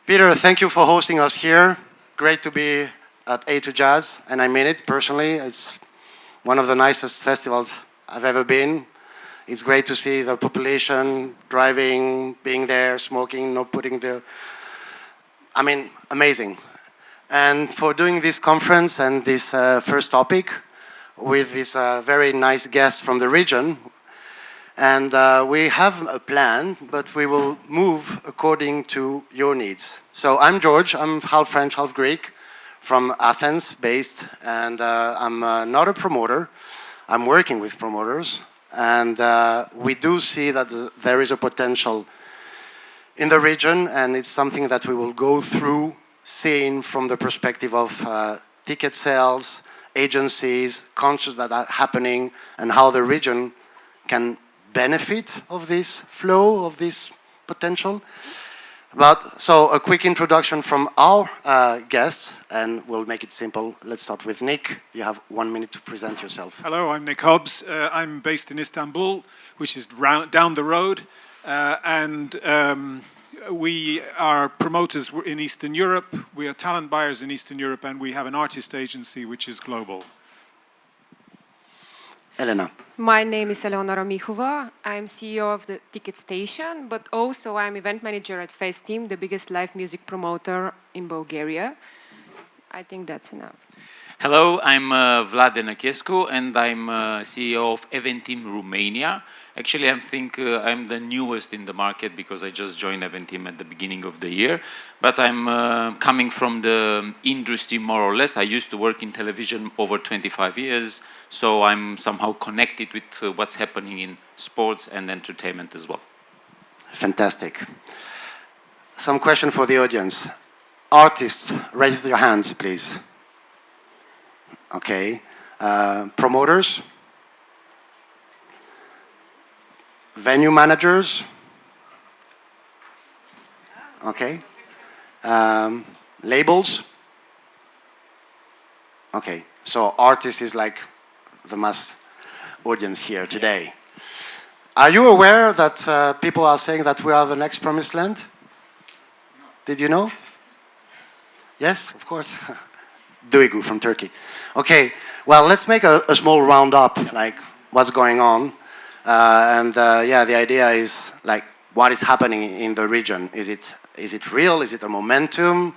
Peter, thank you for hosting us here. Great to be at A2 Jazz, and I mean it personally. It's one of the nicest festivals I've ever been. It's great to see the population driving, being there, smoking, not putting the... I mean, amazing. And for doing this conference and this first topic with this very nice guest from the region, and we have a plan, but we will move according to your needs. So I'm George, I'm half French, half Greek, from Athens based, and I'm not a promoter. I'm working with promoters, and we do see that there is a potential in the region, and it's something that we will go through, seeing from the perspective of ticket sales, agencies, concerts that are happening, and how the region can benefit of this flow, of this potential. But, so a quick introduction from our guests, and we'll make it simple. Let's start with Nick. You have 1 minute to present yourself. Hello, I'm Nick Hobbs. I'm based in Istanbul, which is down the road. We are promoters in Eastern Europe. We are talent buyers in Eastern Europe, and we have an artist agency which is global. Elena. My name is Eleonora Mihova. I'm CEO of the Ticket Station, but also I'm event manager at Eventim, the biggest live music promoter in Bulgaria. I think that's enough. Hello, I'm Vlad Enachescu, and I'm CEO of Eventim Romania. Actually, I think I'm the newest in the market because I just joined Eventim at the beginning of the year. But I'm coming from the industry more or less. I used to work in television over 25 years, so I'm somehow connected with what's happening in sports and entertainment as well. Fantastic. Some question for the audience. Artists, raise your hands, please. Okay. Promoters? Venue managers? Okay. Labels? Okay. So artists is like the mass audience here today. Are you aware that people are saying that we are the next promised land? No. Did you know? Yes, of course. Duygu from Turkey. Okay, well, let's make a small roundup, like what's going on. Yeah, the idea is like what is happening in the region. Is it real? Is it a momentum?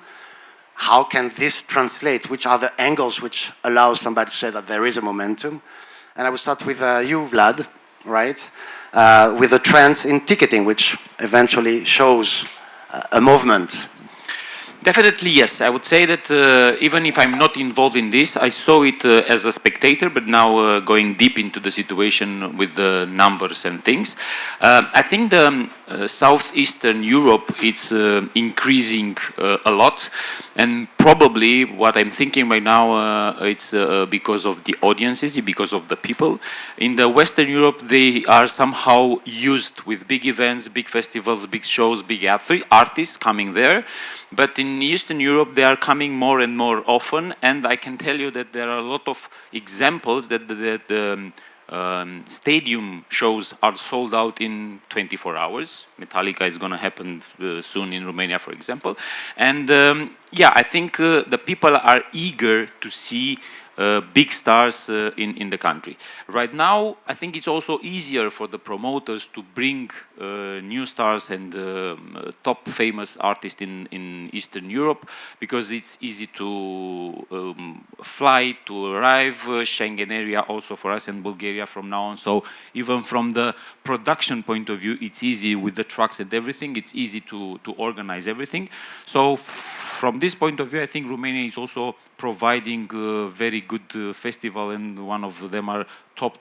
How can this translate? Which are the angles which allow somebody to say that there is a momentum? And I will start with you, Vlad, right? With the trends in ticketing, which eventually shows a movement. Definitely, yes. I would say that even if I'm not involved in this, I saw it as a spectator, but now going deep into the situation with the numbers and things. I think the Southeastern Europe, it's increasing a lot, and probably what I'm thinking right now, it's because of the audiences, because of the people. In the Western Europe, they are somehow used with big events, big festivals, big shows, big artists coming there. But in Eastern Europe, they are coming more and more often, and I can tell you that there are a lot of examples that the stadium shows are sold out in 24 hours. Metallica is going to happen soon in Romania, for example. And yeah, I think the people are eager to see big stars in the country. Right now, I think it's also easier for the promoters to bring new stars and top famous artists in Eastern Europe, because it's easy to fly, to arrive, Schengen area also for us in Bulgaria from now on. So even from the production point of view, it's easy with the trucks and everything. It's easy to organize everything. So from this point of view, I think Romania is also providing a very good festival, and one of them are top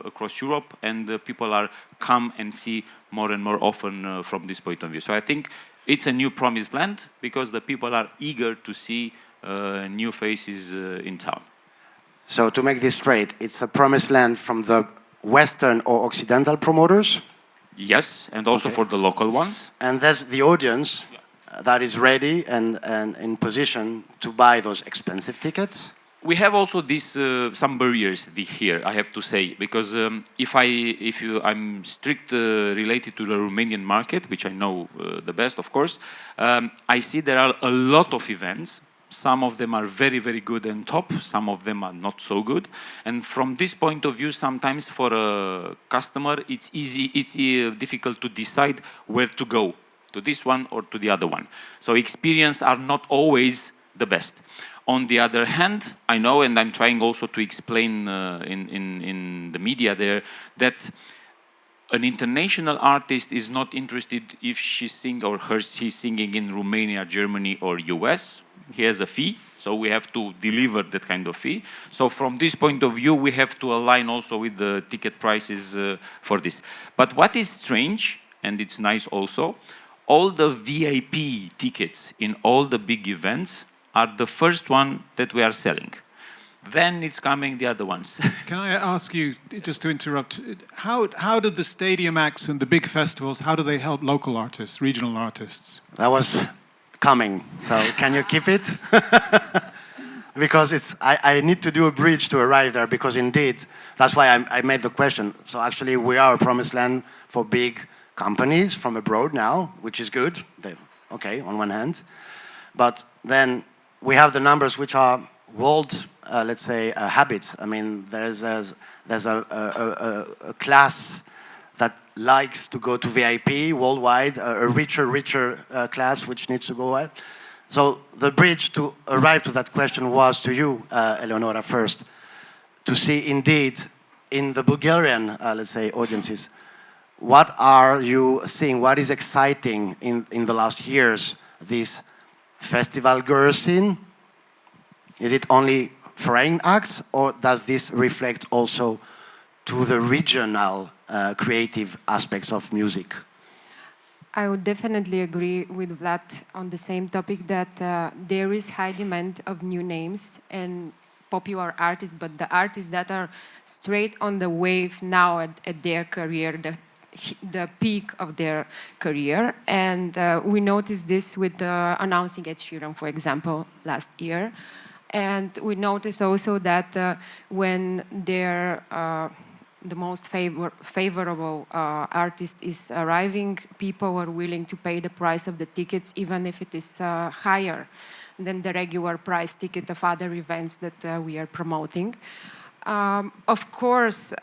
across Europe, and people are come and see more and more often from this point of view. So I think it's a new promised land because the people are eager to see new faces in town. So to make this straight, it's a promised land from the Western or Occidental promoters? Yes, and also for the local ones. And there's the audience that is ready and in position to buy those expensive tickets? we have also this some barriers here, I have to say, because I'm strict related to the Romanian market, which I know the best, of course. I see there are a lot of events. Some of them are very, very good and top. Some of them are not so good. And from this point of view, sometimes for a customer, it's difficult to decide where to go, to this one or to the other one. So experience are not always the best. On the other hand, I know, and I'm trying also to explain in the media there, that an international artist is not interested if she sings or she's singing in Romania, Germany, or US. He has a fee, so we have to deliver that kind of fee. So from this point of view, we have to align also with the ticket prices for this. But what is strange, and it's nice also, all the VIP tickets in all the big events are the first one that we are selling. Then it's coming the other ones. Can I ask you, just to interrupt, how do the stadium acts and the big festivals, how do they help local artists, regional artists? That was coming, so can you keep it? Because I need to do a bridge to arrive there, because indeed, that's why I made the question. So actually we are a promised land for big companies from abroad now, which is good, okay, on one hand. But then we have the numbers which are world, let's say, habits. I mean, there's a class that likes to go to VIP worldwide, a richer class which needs to go out. So the bridge to arrive to that question was to you, Eleonora, first, to see indeed in the Bulgarian, let's say, audiences, what are you seeing, what is exciting in the last years, this festival girl scene? Is it only foreign acts, or does this reflect also to the regional creative aspects of music? I would definitely agree with Vlad on the same topic, that there is high demand of new names and popular artists, but the artists that are straight on the wave now at their career, the peak of their career. And we noticed this with announcing Ed Sheeran, for example, last year. And we noticed also that when the most favorable artist is arriving, people are willing to pay the price of the tickets, even if it is higher than the regular price ticket of other events that we are promoting. Of course,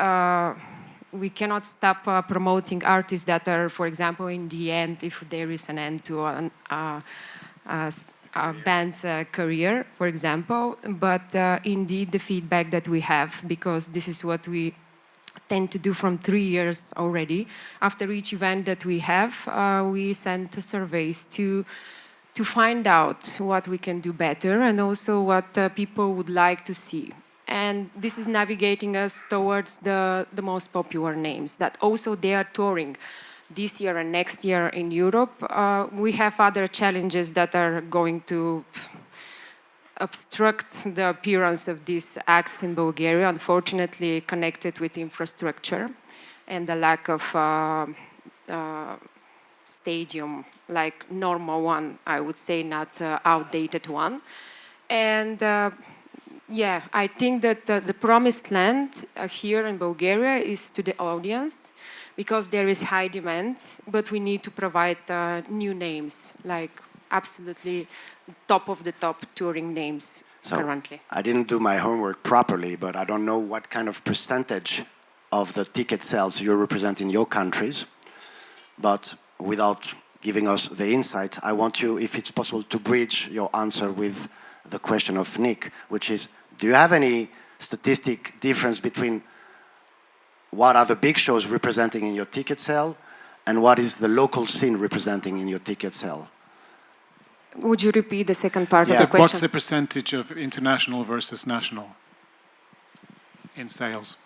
we cannot stop promoting artists that are, for example, in the end, if there is an end to a band's career, for example, but indeed the feedback that we have, because this is what we tend to do from 3 years already. After each event that we have, we send surveys to find out what we can do better and also what people would like to see. And this is navigating us towards the most popular names that also they are touring this year and next year in Europe. We have other challenges that are going to obstruct the appearance of these acts in Bulgaria, unfortunately connected with infrastructure and the lack of stadium, like normal one, I would say, not outdated one. And yeah, I think that the promised land here in Bulgaria is to the audience, because there is high demand, but we need to provide new names, like absolutely top of the top touring names currently. I didn't do my homework properly, but I don't know what kind of percentage of the ticket sales you represent in your countries. But without giving us the insights, I want you, if it's possible, to bridge your answer with the question of Nick, which is, do you have any statistic difference between what are the big shows representing in your ticket sale and what is the local scene representing in your ticket sale? Would you repeat the second part of the question? What's the percentage of international versus national in sales?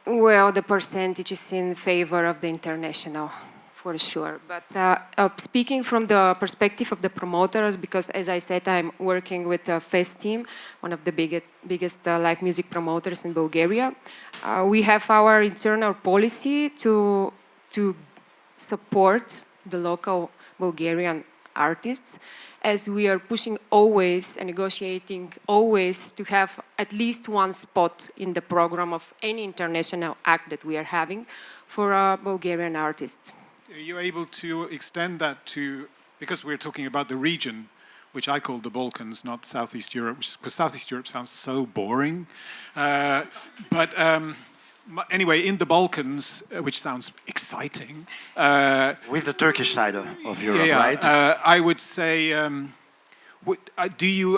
Well, the percentage is in favor of the international, for sure. But speaking from the perspective of the promoters, because as I said, I'm working with the FEST team, one of the biggest live music promoters in Bulgaria. We have our internal policy to support the local Bulgarian artists, as we are pushing always and negotiating always to have at least one spot in the program of any international act that we are having for a Bulgarian artist. Are you able to extend that to, because we're talking about the region, which I call the Balkans, not Southeast Europe, because Southeast Europe sounds so boring. Anyway, in the Balkans, which sounds exciting. With the Turkish side of Europe, right? I would say,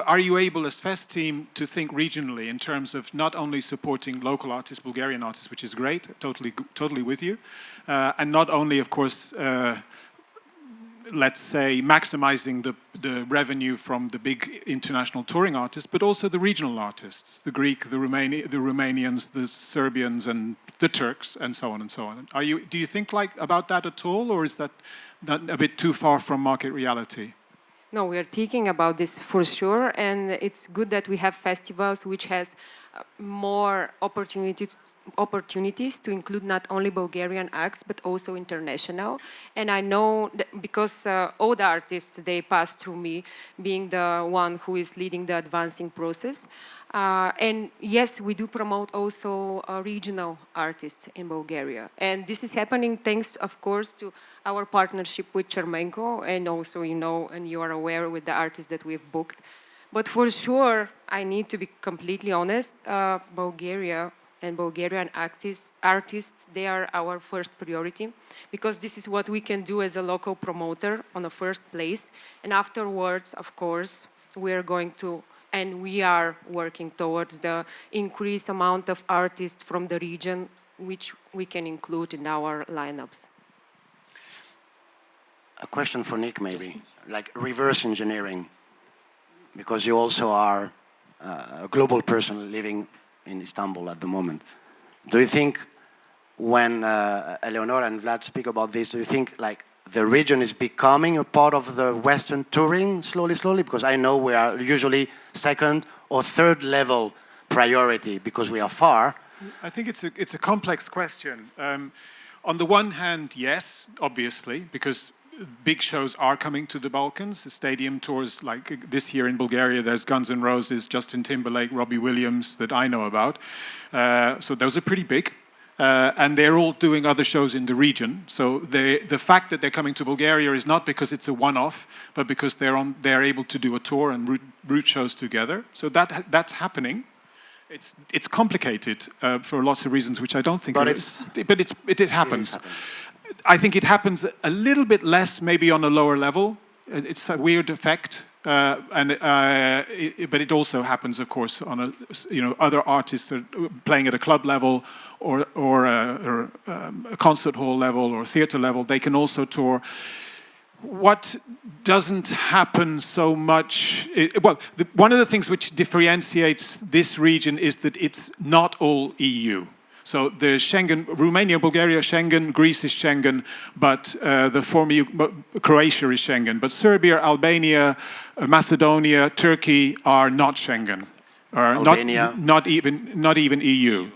are you able as FEST team to think regionally in terms of not only supporting local artists, Bulgarian artists, which is great, totally with you, and not only, of course, let's say, maximizing the revenue from the big international touring artists, but also the regional artists, the Greek, the Romanians, the Serbians, and the Turks, and so on and so on. Do you think about that at all, or is that a bit too far from market reality? No, we are thinking about this for sure, and it's good that we have festivals which has more opportunities to include not only Bulgarian acts but also international. And I know that because all the artists, they pass through me, being the one who is leading the advancing process. And yes, we do promote also regional artists in Bulgaria. And this is happening thanks, of course, to our partnership with Charmenko, and also, you know, and you are aware with the artists that we've booked. But for sure, I need to be completely honest, Bulgaria and Bulgarian artists, they are our first priority, because this is what we can do as a local promoter on the first place. And afterwards, of course, we are going to, and we are working towards the increased amount of artists from the region, which we can include in our lineups. A question for Nick, maybe, like reverse engineering, because you also are a global person living in Istanbul at the moment. Do you think when Eleonora and Vlad speak about this, do you think like the region is becoming a part of the Western touring slowly? Because I know we are usually second or third level priority because we are far. I think it's a complex question. On the one hand, yes, obviously, because big shows are coming to the Balkans. The stadium tours, like this year in Bulgaria, there's Guns N' Roses, Justin Timberlake, Robbie Williams, that I know about. So those are pretty big. And they're all doing other shows in the region. So the fact that they're coming to Bulgaria is not because it's a one-off, but because they're able to do a tour and route shows together. So that's happening. It's complicated for lots of reasons, which I don't think. But it happens. I think it happens a little bit less, maybe on a lower level. It's a weird effect, but it also happens, of course, on other artists are playing at a club level or a concert hall level or theater level. They can also tour. What doesn't happen so much? One of the things which differentiates this region is that it's not all EU. So there's Schengen, Romania, Bulgaria, Schengen, Greece is Schengen, but Croatia is Schengen. But Serbia, Albania, Macedonia, Turkey are not Schengen, or not even EU.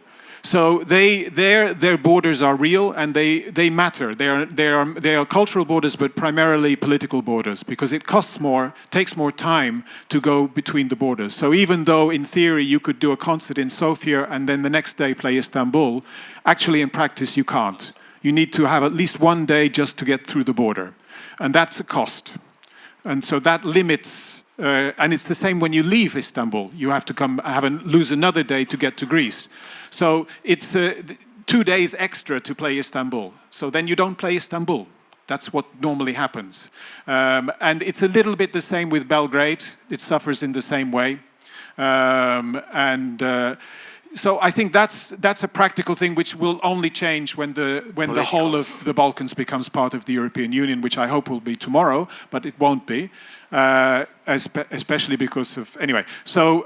So their borders are real and they matter. They are cultural borders, but primarily political borders, because it costs more, takes more time to go between the borders. So even though in theory you could do a concert in Sofia and then the next day play Istanbul, actually in practice you can't. You need to have at least one day just to get through the border, and that's a cost. And so that limits. And it's the same when you leave Istanbul. You have to lose another day to get to Greece. So it's 2 days extra to play Istanbul. So then you don't play Istanbul. That's what normally happens. And it's a little bit the same with Belgrade. It suffers in the same way. So I think that's a practical thing which will only change when the whole of the Balkans becomes part of the European Union, which I hope will be tomorrow, but it won't be, especially because of anyway. So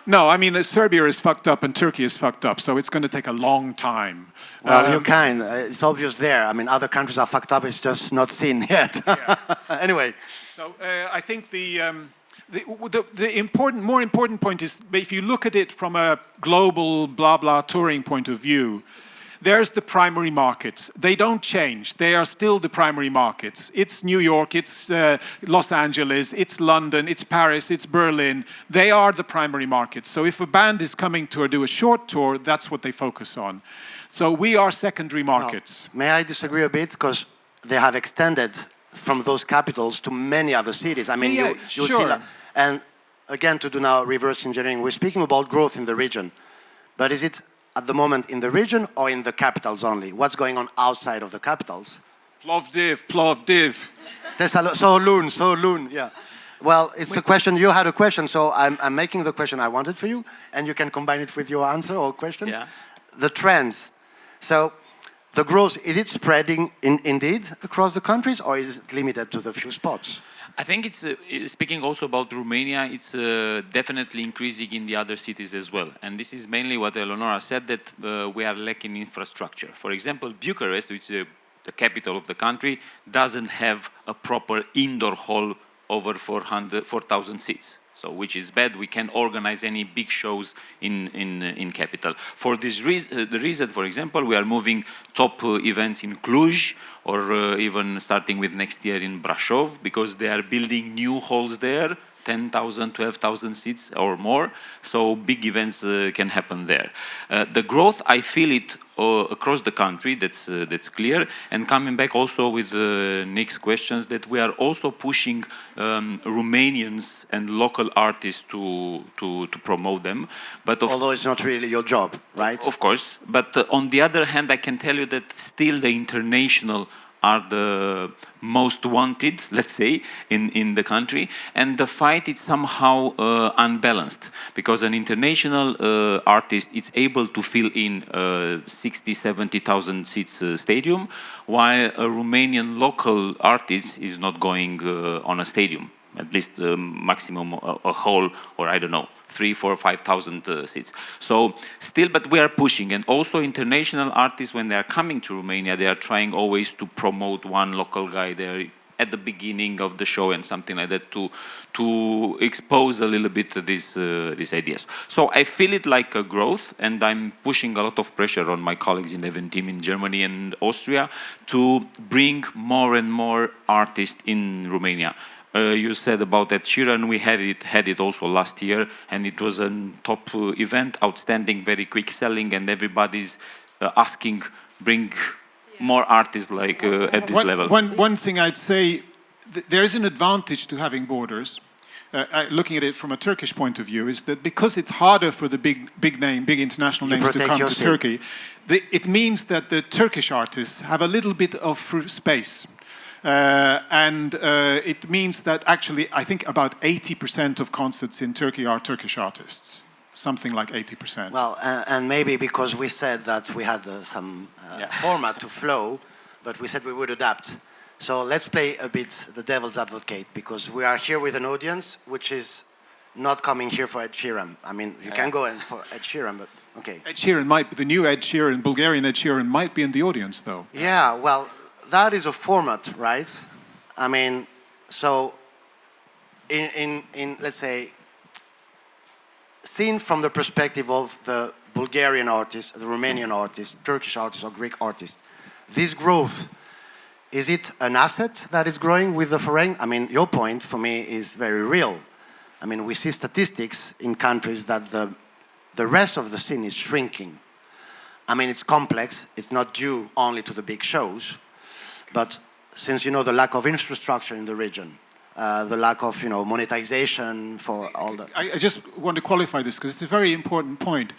no, I mean Serbia is fucked up and Turkey is fucked up, so it's going to take a long time. Well, it's obvious there. I mean, other countries are fucked up. It's just not seen yet. Yeah. Anyway. So I think the more important point is, if you look at it from a global blah blah touring point of view, there's the primary markets. They don't change. They are still the primary markets. It's New York, it's Los Angeles, it's London, it's Paris, it's Berlin. They are the primary markets. So if a band is coming to do a short tour, that's what they focus on. So we are secondary markets. May I disagree a bit? Because they have extended from those capitals to many other cities. I mean, you sure. see, and again, to do now reverse engineering, we're speaking about growth in the region. But is it at the moment in the region or in the capitals only? What's going on outside of the capitals? Plovdiv. Solun, yeah. Well, it's a question, you had a question, so I'm making the question I wanted for you, and you can combine it with your answer or question. Yeah. The trends. So the growth, is it spreading indeed across the countries, or is it limited to the few spots? I think it's, speaking also about Romania, it's definitely increasing in the other cities as well. And this is mainly what Eleonora said, that we are lacking infrastructure. For example, Bucharest, which is the capital of the country, doesn't have a proper indoor hall over 4,000 seats. So, which is bad. We can't organize any big shows in capital. For this reason, the reason, for example, we are moving top events in Cluj, or even starting with next year in Brasov, because they are building new halls there, 10,000, 12,000 seats or more. So big events can happen there. The growth, I feel it across the country, that's clear. And coming back also with Nick's questions, that we are also pushing Romanians and local artists to promote them. But although it's not really your job, right? Of course. But on the other hand, I can tell you that still the international are the most wanted, let's say, in the country. And the fight is somehow unbalanced, because an international artist is able to fill in 60, 70,000 seats stadium, while a Romanian local artist is not going on a stadium, at least maximum a hall, or I don't know, 3,000, 4,000, 5,000 seats. So still, but we are pushing. And also international artists, when they are coming to Romania, they are trying always to promote one local guy there at the beginning of the show and something like that, to expose a little bit these ideas. So I feel it like a growth, and I'm pushing a lot of pressure on my colleagues in Eventim in Germany and Austria to bring more and more artists in Romania. You said about Ed Sheeran, we had it also last year, and it was a top event, outstanding, very quick selling, and everybody's asking, bring more artists like at this level. One thing I'd say, there is an advantage to having borders. Looking at it from a Turkish point of view, is that because it's harder for the big international names to come to Turkey, it means that the Turkish artists have a little bit of space. And it means that actually, I think about 80% of concerts in Turkey are Turkish artists. Something like 80%. Well, and maybe because we said that we had some format to flow, but we said we would adapt. So let's play a bit the devil's advocate, because we are here with an audience which is not coming here for Ed Sheeran. I mean, you can go in for Ed Sheeran, but okay. Ed Sheeran the new Ed Sheeran, Bulgarian Ed Sheeran might be in the audience, though. Yeah, well, that is a format, right? I mean, so in let's say, seen from the perspective of the Bulgarian artist, the Romanian artist, Turkish artist, or Greek artist, this growth, is it an asset that is growing with the foreign? I mean, your point for me is very real. I mean, we see statistics in countries that the rest of the scene is shrinking. I mean, it's complex. It's not due only to the big shows. But since, you know, the lack of infrastructure in the region, the lack of, you know, monetization for all the... I just want to qualify this, because it's a very important point.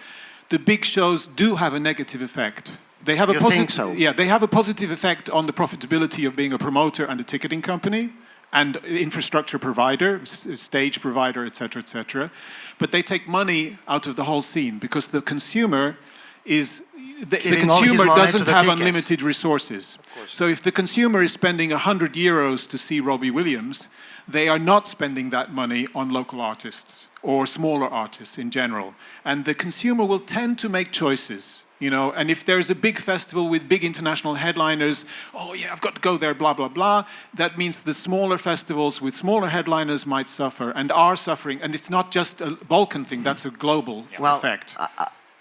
The big shows do have a negative effect. They have a think so? Yeah, they have a positive effect on the profitability of being a promoter and a ticketing company and infrastructure provider, stage provider, etc., etc. But they take money out of the whole scene, because the consumer is... The consumer doesn't have unlimited resources. So if the consumer is spending 100 euros to see Robbie Williams, they are not spending that money on local artists or smaller artists in general. And the consumer will tend to make choices, you know, and if there's a big festival with big international headliners, oh yeah, I've got to go there, blah, blah, blah, that means the smaller festivals with smaller headliners might suffer and are suffering. And it's not just a Balkan thing, that's a global effect.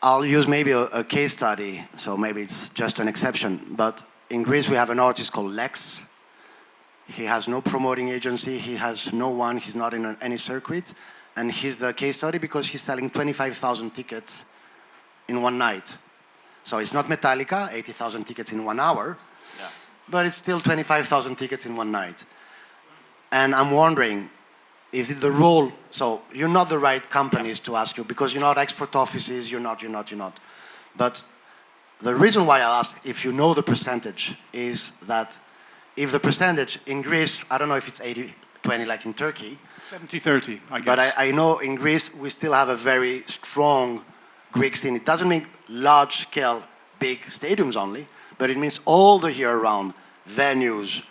I'll use maybe a case study, so maybe it's just an exception. But in Greece, we have an artist called Lex. He has no promoting agency. He has no one. He's not in any circuit. And he's the case study because he's selling 25,000 tickets in one night. So it's not Metallica, 80,000 tickets in 1 hour, but it's still 25,000 tickets in one night. And I'm wondering, is it the role? So you're not the right companies to ask you because you're not export offices, you're not. But the reason why I ask if you know the percentage is that if the percentage in Greece, I don't know if it's 80-20 like in Turkey. 70-30, I guess. But I know in Greece we still have a very strong Greek scene. It doesn't mean large-scale, big stadiums only, but it means all the year-round venues,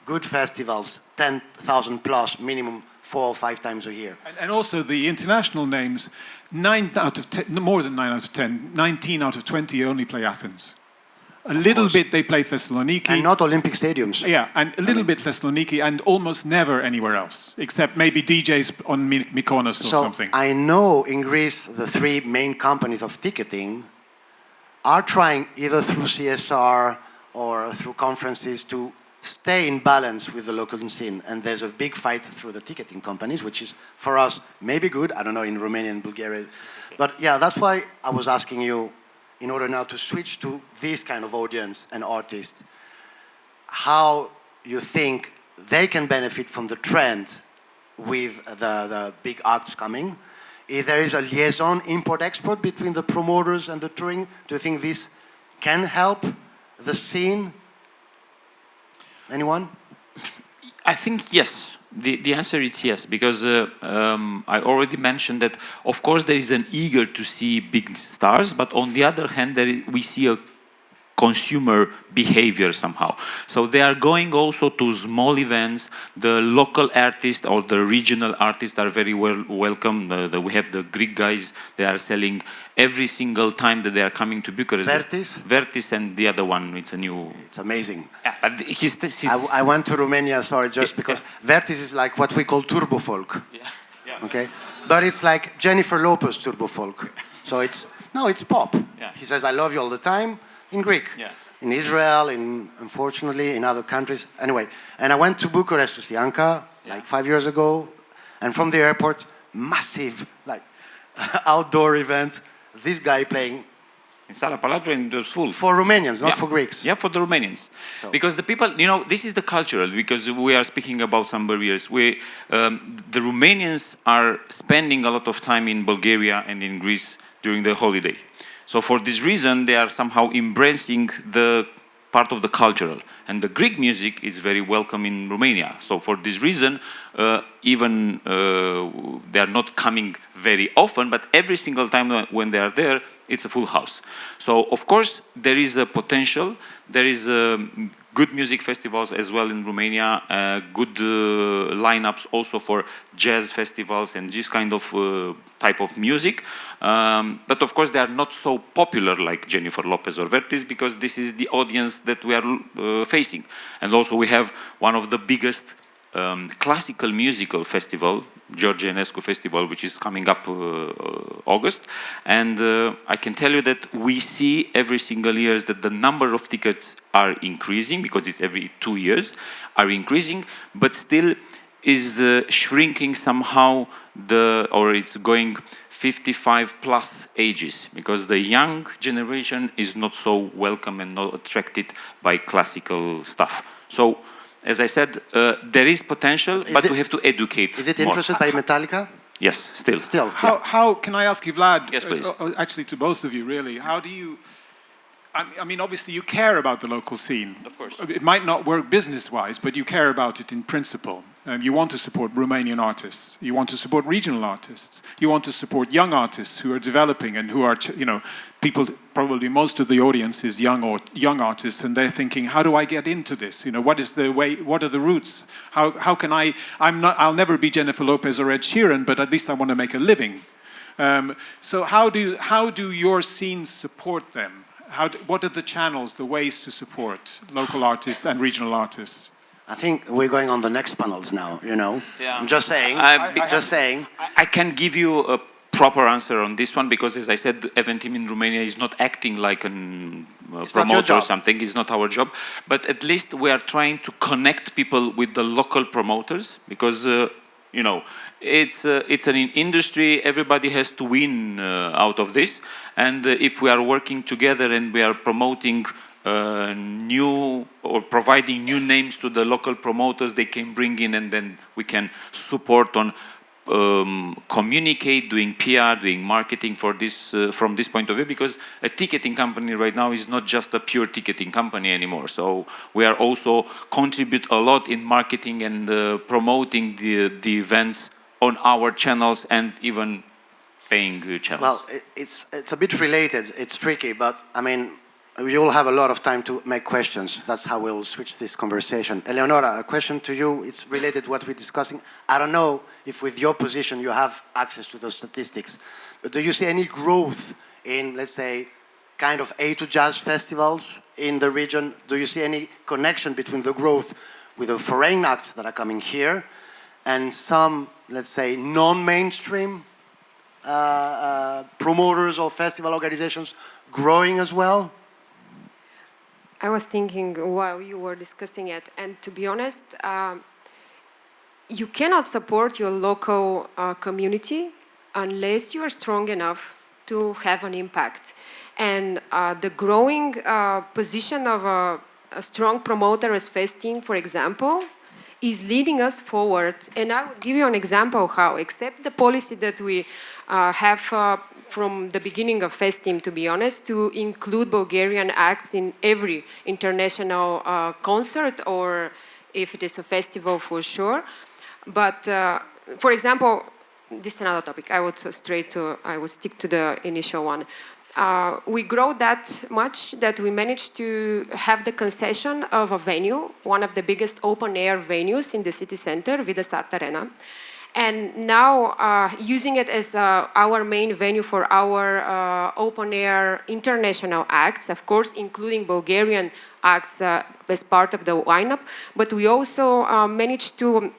good festivals, 10,000 plus minimum 4 or 5 times a year. And also the international names, 9 out of 10, more than 9 out of 10, 19 out of 20 only play Athens. A little bit they play Thessaloniki. And not Olympic stadiums. Yeah, and a little bit Thessaloniki and almost never anywhere else, except maybe DJs on Mykonos or something. I know in Greece the 3 main companies of ticketing are trying either through CSR or through conferences to stay in balance with the local scene. And there's a big fight through the ticketing companies, which is for us maybe good. I don't know in Romania and Bulgaria. But yeah, that's why I was asking you, in order now to switch to this kind of audience and artists, how you think they can benefit from the trend with the big acts coming. If there is a liaison, import-export between the promoters and the touring, do you think this can help the scene? Anyone? I think yes. The answer is yes, because I already mentioned that, of course, there is an eager to see big stars, but on the other hand, we see a consumer behavior somehow. So they are going also to small events. The local artists or the regional artists are very welcome. We have the Greek guys. They are selling every single time that they are coming to Bucharest. Vertis and the other one. It's a new. It's amazing. I went to Romania. Sorry, just because Vertis is like what we call turbo folk. Yeah. Okay, but it's like Jennifer Lopez turbo folk. So it's pop. Yeah. He says, "I love you all the time." In Greek, in Israel, unfortunately, in other countries. Anyway, and I went to Bucharest to see Anca, like 5 years ago, and from the airport, massive, like, outdoor event, this guy playing. In Sala Palatru, and it was full. For Romanians, not for Greeks. Yeah, for the Romanians. So. Because the people, this is the cultural, because we are speaking about some barriers. The Romanians are spending a lot of time in Bulgaria and in Greece during the holiday. So for this reason, they are somehow embracing the part of the cultural. And the Greek music is very welcome in Romania. So for this reason, even they are not coming very often, but every single time when they are there, it's a full house. So of course, there is a potential. There is good music festivals as well in Romania, good lineups also for jazz festivals and this kind of type of music. But of course, they are not so popular like Jennifer Lopez or Vertis because this is the audience that we are facing. And also we have one of the biggest classical musical festival, George Enescu Festival, which is coming up August. And I can tell you that we see every single year that the number of tickets are increasing because it's every 2 years are increasing, but still is shrinking somehow or it's going 55 plus ages because the young generation is not so welcome and not attracted by classical stuff. So as I said, there is potential, but we have to educate. Is it more. interested by Metallica? Yes, still. How can I ask you, Vlad? Yes, please. Actually, to both of you, really. How do you? I mean, obviously, you care about the local scene. Of course. It might not work business-wise, but you care about it in principle. You want to support Romanian artists. You want to support regional artists. You want to support young artists who are developing and who are, people. Probably most of the audience is young artists, and they're thinking, how do I get into this? What is the way? What are the routes? How can I? I'll never be Jennifer Lopez or Ed Sheeran, but at least I want to make a living. So how do your scenes support them? What are the channels, the ways to support local artists and regional artists? I think we're going on the next panels now, Yeah. I'm just saying. I can give you a proper answer on this one because, as I said, Eventim in Romania is not acting like a promoter or something. It's not our job. But at least we are trying to connect people with the local promoters because, you know, it's an industry. Everybody has to win out of this. And if we are working together and we are promoting new or providing new names to the local promoters, they can bring in, and then we can support on communicate, doing PR, doing marketing for this from this point of view, because a ticketing company right now is not just a pure ticketing company anymore. So we are also contribute a lot in marketing and promoting the events on our channels and even paying channels. Well, it's a bit related. It's tricky, but I mean, we all have a lot of time to make questions. That's how we'll switch this conversation. Eleonora, a question to you. It's related to what we're discussing. I don't know if with your position you have access to those statistics, but do you see any growth in, let's say, kind of A to jazz festivals in the region? Do you see any connection between the growth with the foreign acts that are coming here and some, let's say, non-mainstream promoters or festival organizations growing as well? I was thinking while you were discussing it, and to be honest, you cannot support your local community unless you are strong enough to have an impact. And the growing position of a strong promoter as Festing, for example, is leading us forward. And I would give you an example how, except the policy that we have from the beginning of Festim, to be honest, to include Bulgarian acts in every international concert, or if it is a festival, for sure. But, for example, this is another topic. I would stick to the initial one. We grow that much that we managed to have the concession of a venue, one of the biggest open-air venues in the city center, Vidas Art Arena. And now using it as our main venue for our open-air international acts, of course, including Bulgarian acts as part of the lineup, but we also managed to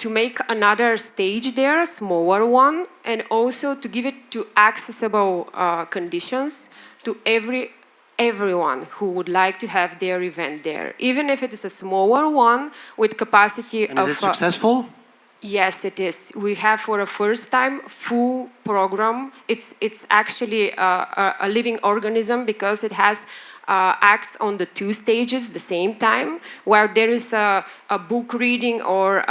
make another stage there, smaller one, and also to give it to accessible conditions to everyone who would like to have their event there, even if it is a smaller one with capacity and is it successful? Yes, it is. We have for the first time full program. It's actually a living organism because it has acts on the two stages the same time, where there is a book reading or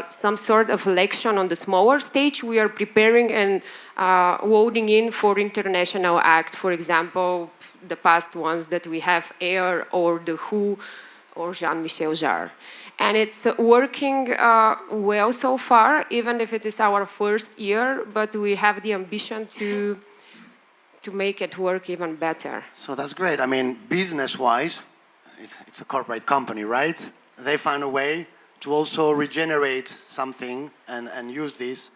some sort of lection on the smaller stage. We are preparing and loading in for international acts. For example, the past ones that we have Air or The Who or Jean-Michel Jarre. And it's working well so far, even if it is our first year, but we have the ambition to make it work even better. So that's great. I mean, business-wise, it's a corporate company, right? They find a way to also regenerate something and use this.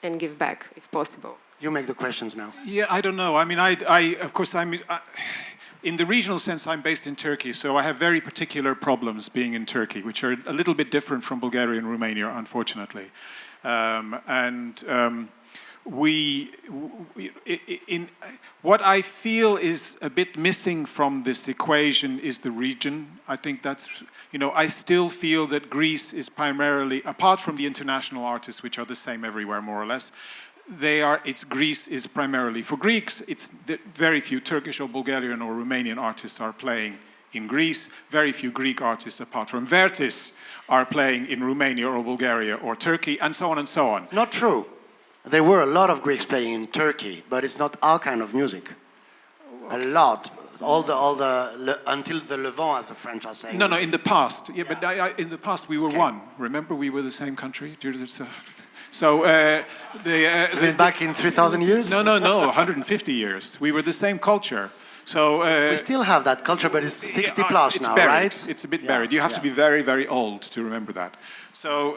And give back, if possible. You make the questions now. Yeah, I don't know. I mean, of course, in the regional sense, I'm based in Turkey, so I have very particular problems being in Turkey, which are a little bit different from Bulgaria and Romania, unfortunately. What I feel is a bit missing from this equation is the region. I think that's, I still feel that Greece is primarily, apart from the international artists, which are the same everywhere more or less, Greece is primarily for Greeks. It's very few Turkish or Bulgarian or Romanian artists are playing in Greece. Very few Greek artists, apart from Vertis, are playing in Romania or Bulgaria or Turkey, and so on and so on. Not true. There were a lot of Greeks playing in Turkey, but it's not our kind of music. A lot. Until the Levant, as the French are saying. No, in the past. Yeah, Yeah. but in the past we were one. Remember, we were the same country. Back in 3,000 years? No, 150 years. We were the same culture. So we still have that culture, but it's 60 plus it's now, buried. right? It's a bit buried. You have to be very, very old to remember that. So,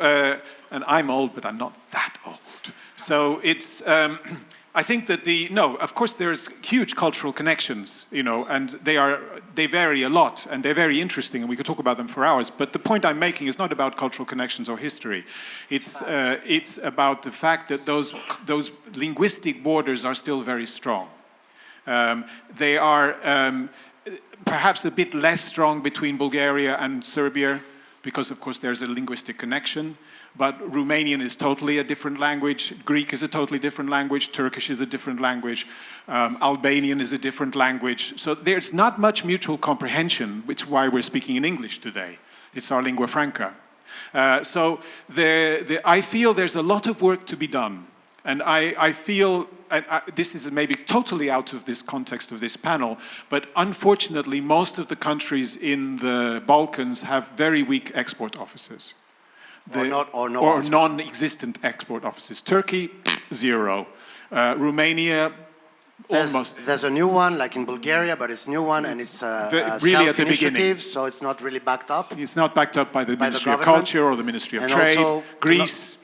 and I'm old, but I'm not that old. So it's I think that of course there's huge cultural connections, and they vary a lot, and they're very interesting, and we could talk about them for hours. But the point I'm making is not about cultural connections or history. It's about the fact that those linguistic borders are still very strong. They are perhaps a bit less strong between Bulgaria and Serbia, because of course there's a linguistic connection. But Romanian is totally a different language, Greek is a totally different language, Turkish is a different language, Albanian is a different language. So there's not much mutual comprehension, which is why we're speaking in English today. It's our lingua franca. So I feel there's a lot of work to be done. And I feel, this is maybe totally out of this context of this panel, but unfortunately most of the countries in the Balkans have very weak export offices. Or non-existent export offices. Turkey, zero. Romania, almost. There's a new one, like in Bulgaria, but it's a new one, and it's really at the beginning, so it's not really backed up. It's not backed up by the Ministry of Culture or the Ministry of Trade. Also, Greece.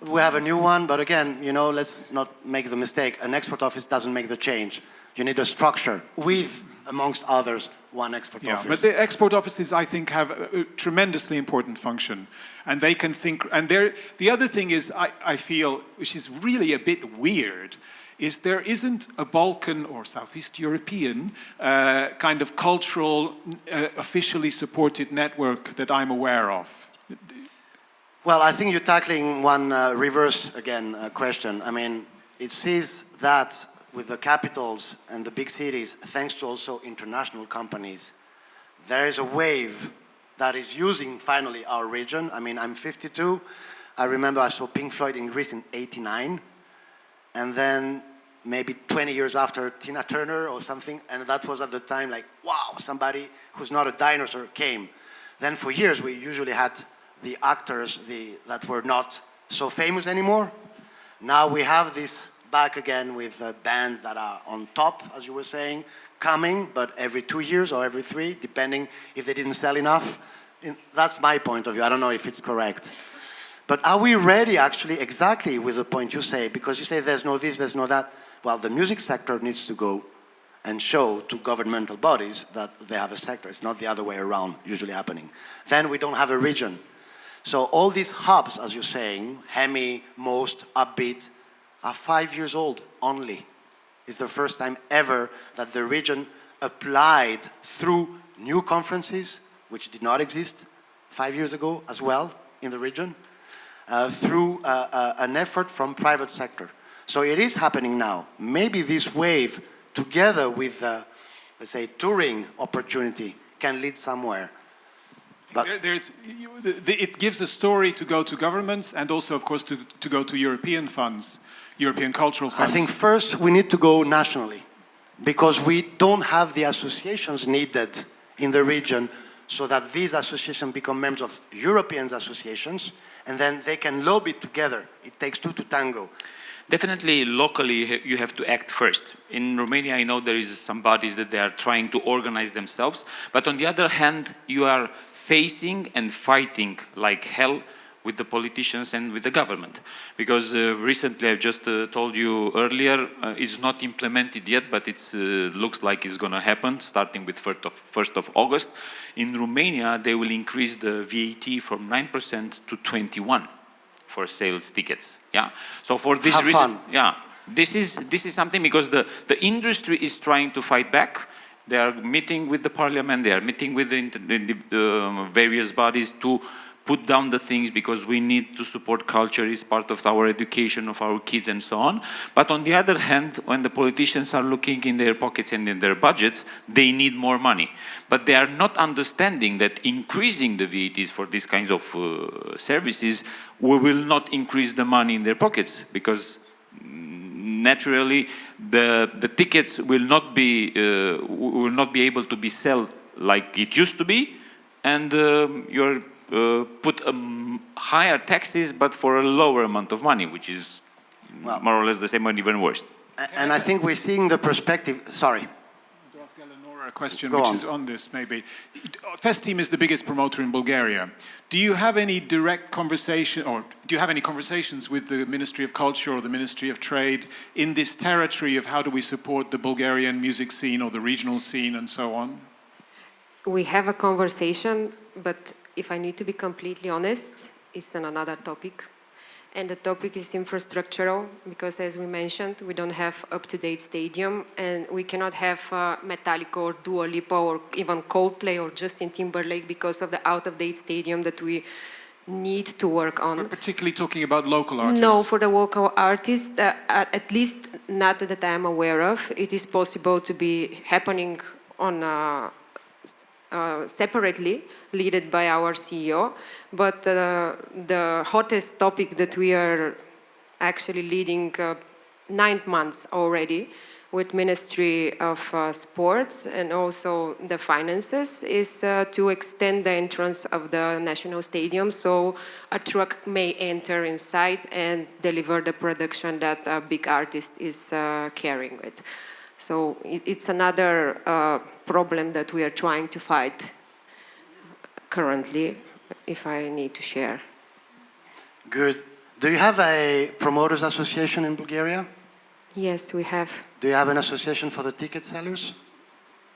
We have a new one, but again, let's not make the mistake. An export office doesn't make the change. You need a structure with, amongst others, one export office. But the export offices, I think, have a tremendously important function. And they can think, and the other thing is, I feel, which is really a bit weird, is there isn't a Balkan or Southeast European kind of cultural, officially supported network that I'm aware of. Well, I think you're tackling one reverse, again, question. I mean, it sees that with the capitals and the big cities, thanks to also international companies, there is a wave that is using finally our region. I mean, I'm 52. I remember I saw Pink Floyd in Greece in '89, and then maybe 20 years after Tina Turner or something, and that was at the time like, wow, somebody who's not a dinosaur came. Then for years we usually had the actors that were not so famous anymore. Now we have this back again with bands that are on top, as you were saying, coming, but every 2 years or every 3, depending if they didn't sell enough. That's my point of view. I don't know if it's correct. But are we ready actually exactly with the point you say? Because you say there's no this, there's no that. Well, the music sector needs to go and show to governmental bodies that they have a sector. It's not the other way around usually happening. Then we don't have a region. So all these hubs, as you're saying, Hemi, Most, Upbeat, are 5 years old only. It's the first time ever that the region applied through new conferences, which did not exist 5 years ago as well in the region, through an effort from private sector. So it is happening now. Maybe this wave, together with, let's say, touring opportunity, can lead somewhere. But it gives a story to go to governments and also, of course, to go to European funds, European cultural funds. I think first we need to go nationally because we don't have the associations needed in the region so that these associations become members of European associations and then they can lobby together. It takes two to tango. Definitely, locally, you have to act first. In Romania, I know there is some bodies that they are trying to organize themselves, but on the other hand, you are facing and fighting like hell with the politicians and with the government. Because recently, I've just told you earlier, it's not implemented yet, but it looks like it's going to happen, starting with 1st of August. In Romania, they will increase the VAT from 9% to 21% for sales tickets. Yeah. So for this reason, yeah, this is something because the industry is trying to fight back. They are meeting with the parliament. They are meeting with the various bodies to put down the things because we need to support culture. It's part of our education of our kids and so on. But on the other hand, when the politicians are looking in their pockets and in their budgets, they need more money. But they are not understanding that increasing the VATs for these kinds of services will not increase the money in their pockets because naturally the tickets will not be able to be sold like it used to be, and you're put higher taxes but for a lower amount of money, which is more or less the same or even worse. And I think we're seeing the perspective. Sorry. Eleonora a question Go which on. is on this maybe. Festim is the biggest promoter in Bulgaria. Do you have any direct conversation, or do you have any conversations with the Ministry of Culture or the Ministry of Trade in this territory of how do we support the Bulgarian music scene or the regional scene and so on? We have a conversation, but if I need to be completely honest, it's on another topic. And the topic is infrastructural, because as we mentioned, we don't have up-to-date stadium, and we cannot have Metallica or Dua Lipa or even Coldplay or Justin Timberlake because of the out-of-date stadium that we need to work on. We're particularly talking about local artists. No, for the local artists, at least not that I'm aware of. It is possible to be happening on separately, led by our CEO, but the hottest topic that we are actually leading 9 months already with Ministry of Sports and also the finances is to extend the entrance of the national stadium so a truck may enter inside and deliver the production that a big artist is carrying with. So it's another problem that we are trying to fight currently, if I need to share. Good. Do you have a promoters association in Bulgaria? Yes, we have. Do you have an association for the ticket sellers?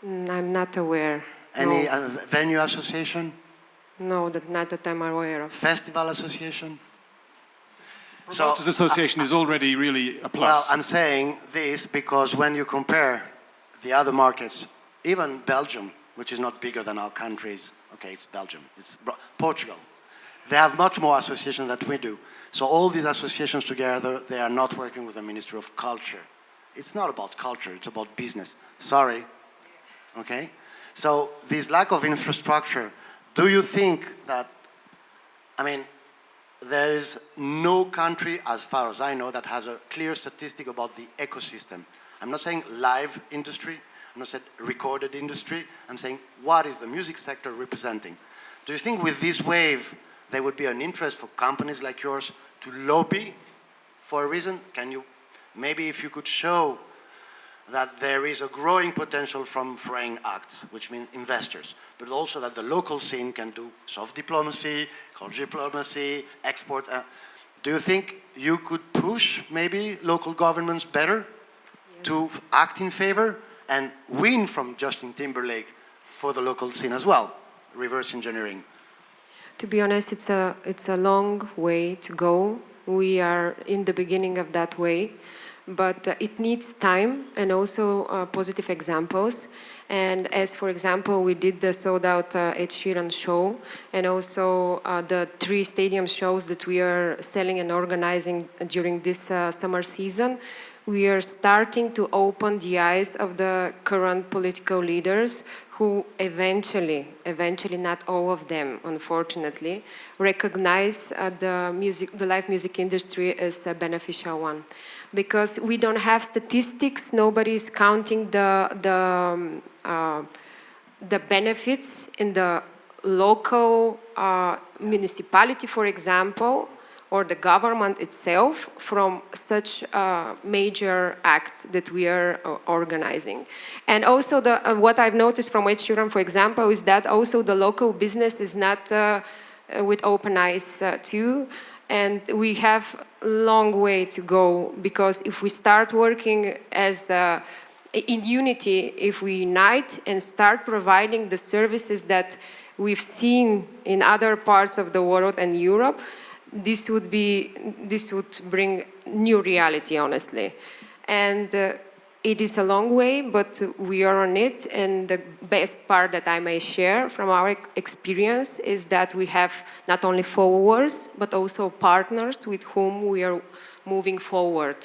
I'm not aware. Any No, venue association? no, not that I'm aware of. Festival association? Promoters Association is already really a plus. Well, I'm saying this because when you compare the other markets, even Belgium, which is not bigger than our countries, okay, it's Belgium, it's Portugal, they have much more associations than we do. So all these associations together, they are not working with the Ministry of Culture. It's not about culture, it's about business. Sorry, okay? So this lack of infrastructure, do you think that, I mean, there is no country, as far as I know, that has a clear statistic about the ecosystem. I'm not saying live industry, I'm not saying recorded industry, I'm saying what is the music sector representing? Do you think with this wave, there would be an interest for companies like yours to lobby for a reason? Can you, maybe if you could show that there is a growing potential from foreign acts, which means investors, but also that the local scene can do soft diplomacy, cultural diplomacy, export. Do you think you could push maybe local governments better to act in favor and win from Justin Timberlake for the local scene as well, reverse engineering? To be honest, it's a long way to go. We are in the beginning of that way, but it needs time and also positive examples. And as, for example, we did the sold-out Ed Sheeran show, and also the 3 stadium shows that we are selling and organizing during this summer season, we are starting to open the eyes of the current political leaders who eventually, not all of them, unfortunately, recognize the live music industry as a beneficial one. Because we don't have statistics, nobody is counting the benefits in the local municipality, for example, or the government itself from such a major act that we are organizing. And also what I've noticed from Ed Sheeran, for example, is that also the local business is not with open eyes too. And we have a long way to go, because if we start working as in unity, if we unite and start providing the services that we've seen in other parts of the world and Europe, this would bring new reality, honestly. And it is a long way, but we are on it. And the best part that I may share from our experience is that we have not only followers, but also partners with whom we are moving forward.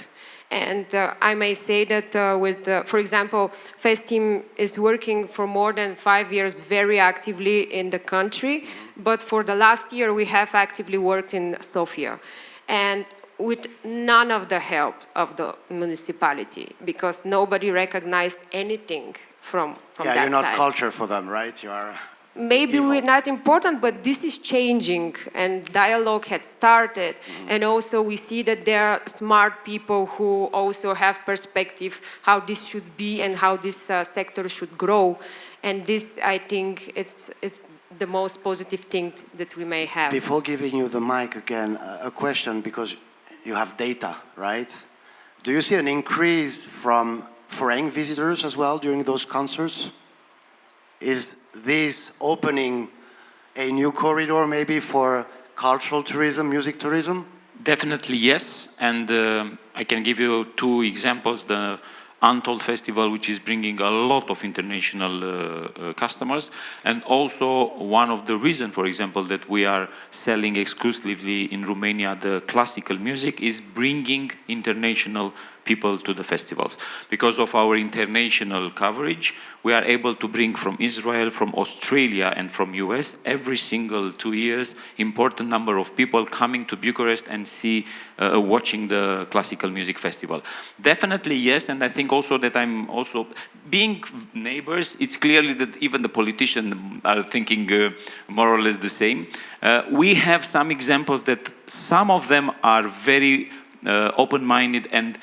And I may say that for example, Festim is working for more than 5 years very actively in the country, but for the last year we have actively worked in Sofia. And with none of the help of the municipality, because nobody recognized anything from that side. Yeah, you're not culture for them, right? You are maybe we're not important, but this is changing, and dialogue had started. And also we see that there are smart people who also have perspective how this should be and how this sector should grow. And this, I think, it's the most positive thing that we may have. Before giving you the mic again, a question, because you have data, right? Do you see an increase from foreign visitors as well during those concerts? Is this opening a new corridor maybe for cultural tourism, music tourism? Definitely yes, and I can give you two examples. The Untold Festival, which is bringing a lot of international customers, and also one of the reasons, for example, that we are selling exclusively in Romania the classical music is bringing international people to the festivals. Because of our international coverage, we are able to bring from Israel, from Australia, and from US every single 2 years important number of people coming to Bucharest and watching the classical music festival. Definitely yes, and I think also that I'm also being neighbors. It's clearly that even the politicians are thinking more or less the same. We have some examples that some of them are very open-minded and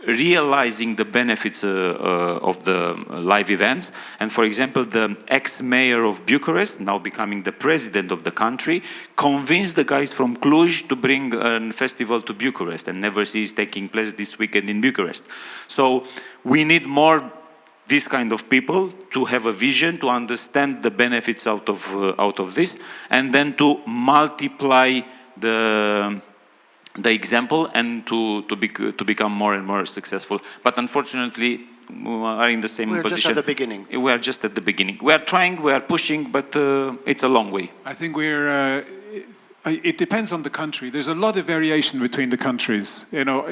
realizing the benefits of the live events. And for example, the ex-mayor of Bucharest, now becoming the president of the country, convinced the guys from Cluj to bring a festival to Bucharest, and Never See is taking place this weekend in Bucharest. So we need more this kind of people to have a vision, to understand the benefits out of this, and then to multiply the example and to become more and more successful. But unfortunately, we are in the same position. We're just at the beginning. We are just at the beginning. We are trying, we are pushing, but it's a long way. I think it depends on the country. There's a lot of variation between the countries. You know,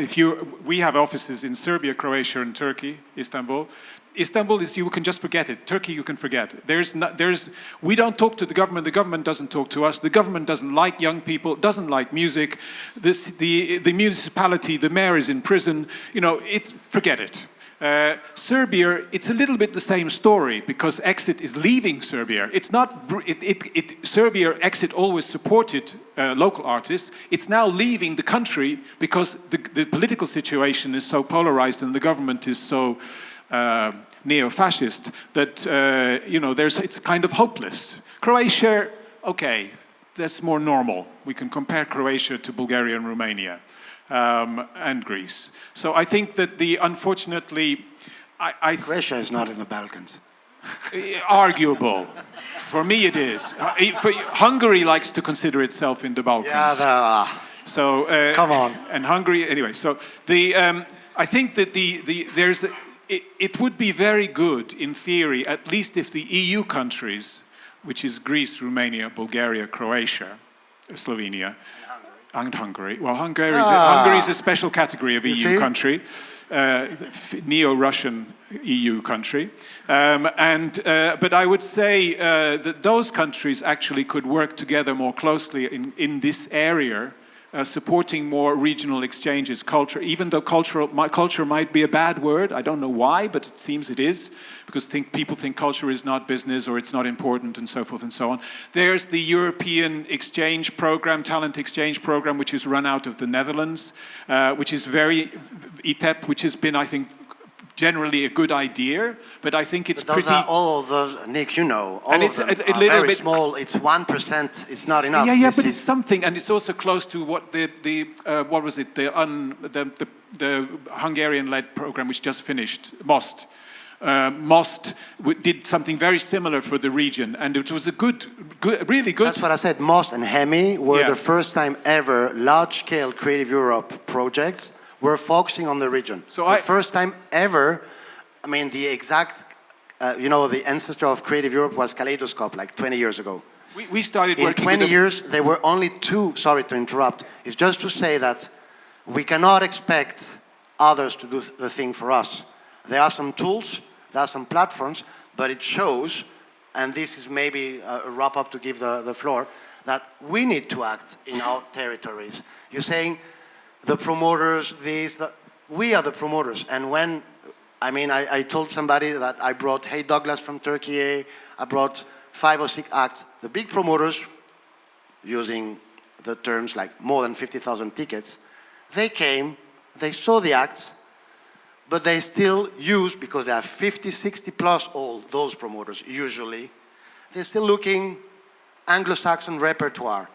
we have offices in Serbia, Croatia, and Turkey, Istanbul. Istanbul is, you can just forget it. Turkey, you can forget. We don't talk to the government doesn't talk to us. The government doesn't like young people, doesn't like music. The municipality, the mayor is in prison. You know, forget it. Serbia, it's a little bit the same story, because Exit is leaving Serbia. It's not, Serbia, Exit always supported local artists. It's now leaving the country because the political situation is so polarized and the government is so neo-fascist that, you know, it's kind of hopeless. Croatia, okay, that's more normal. We can compare Croatia to Bulgaria and Romania and Greece. So I think that unfortunately, Croatia is not in the Balkans. Arguable. For me it is. Hungary likes to consider itself in the Balkans. Yeah, so come on. And Hungary, anyway. So I think that it would be very good in theory, at least if the EU countries, which is Greece, Romania, Bulgaria, Croatia, Slovenia, and Hungary. Well, Hungary is a special category of EU country, neo-Russian EU country. But I would say that those countries actually could work together more closely in this area, supporting more regional exchanges, culture, even though culture might be a bad word. I don't know why, but it seems it is, because people think culture is not business or it's not important and so forth and so on. There's the European exchange program, talent exchange program, which is run out of the Netherlands, which is ETEP, which has been, I think, generally a good idea, but I think it's those are all of those, Nick, you know, all of them are very small. It's 1%. It's not enough. Yeah, but it's something, and it's also close to what what was it? The Hungarian-led program which just finished, MOST. MOST did something very similar for the region, and it was a really good. That's what I said. MOST and HEMI were the first time ever large-scale Creative Europe projects. We're focusing on the region. So the first time ever, I mean, the exact, you know, the ancestor of Creative Europe was Kaleidoscope, like 20 years ago. We started working in 20 years, there were only two, sorry to interrupt, it's just to say that we cannot expect others to do the thing for us. There are some tools, there are some platforms, but it shows, and this is maybe a wrap-up to give the floor, that we need to act in our territories. You're saying, the promoters, we are the promoters. And I told somebody that I brought Hey Douglas from Turkey, I brought 5 or 6 acts. The big promoters, using the terms like more than 50,000 tickets, they came, they saw the acts, but they still use, because they have 50, 60 plus all those promoters usually, they're still looking Anglo-Saxon repertoire.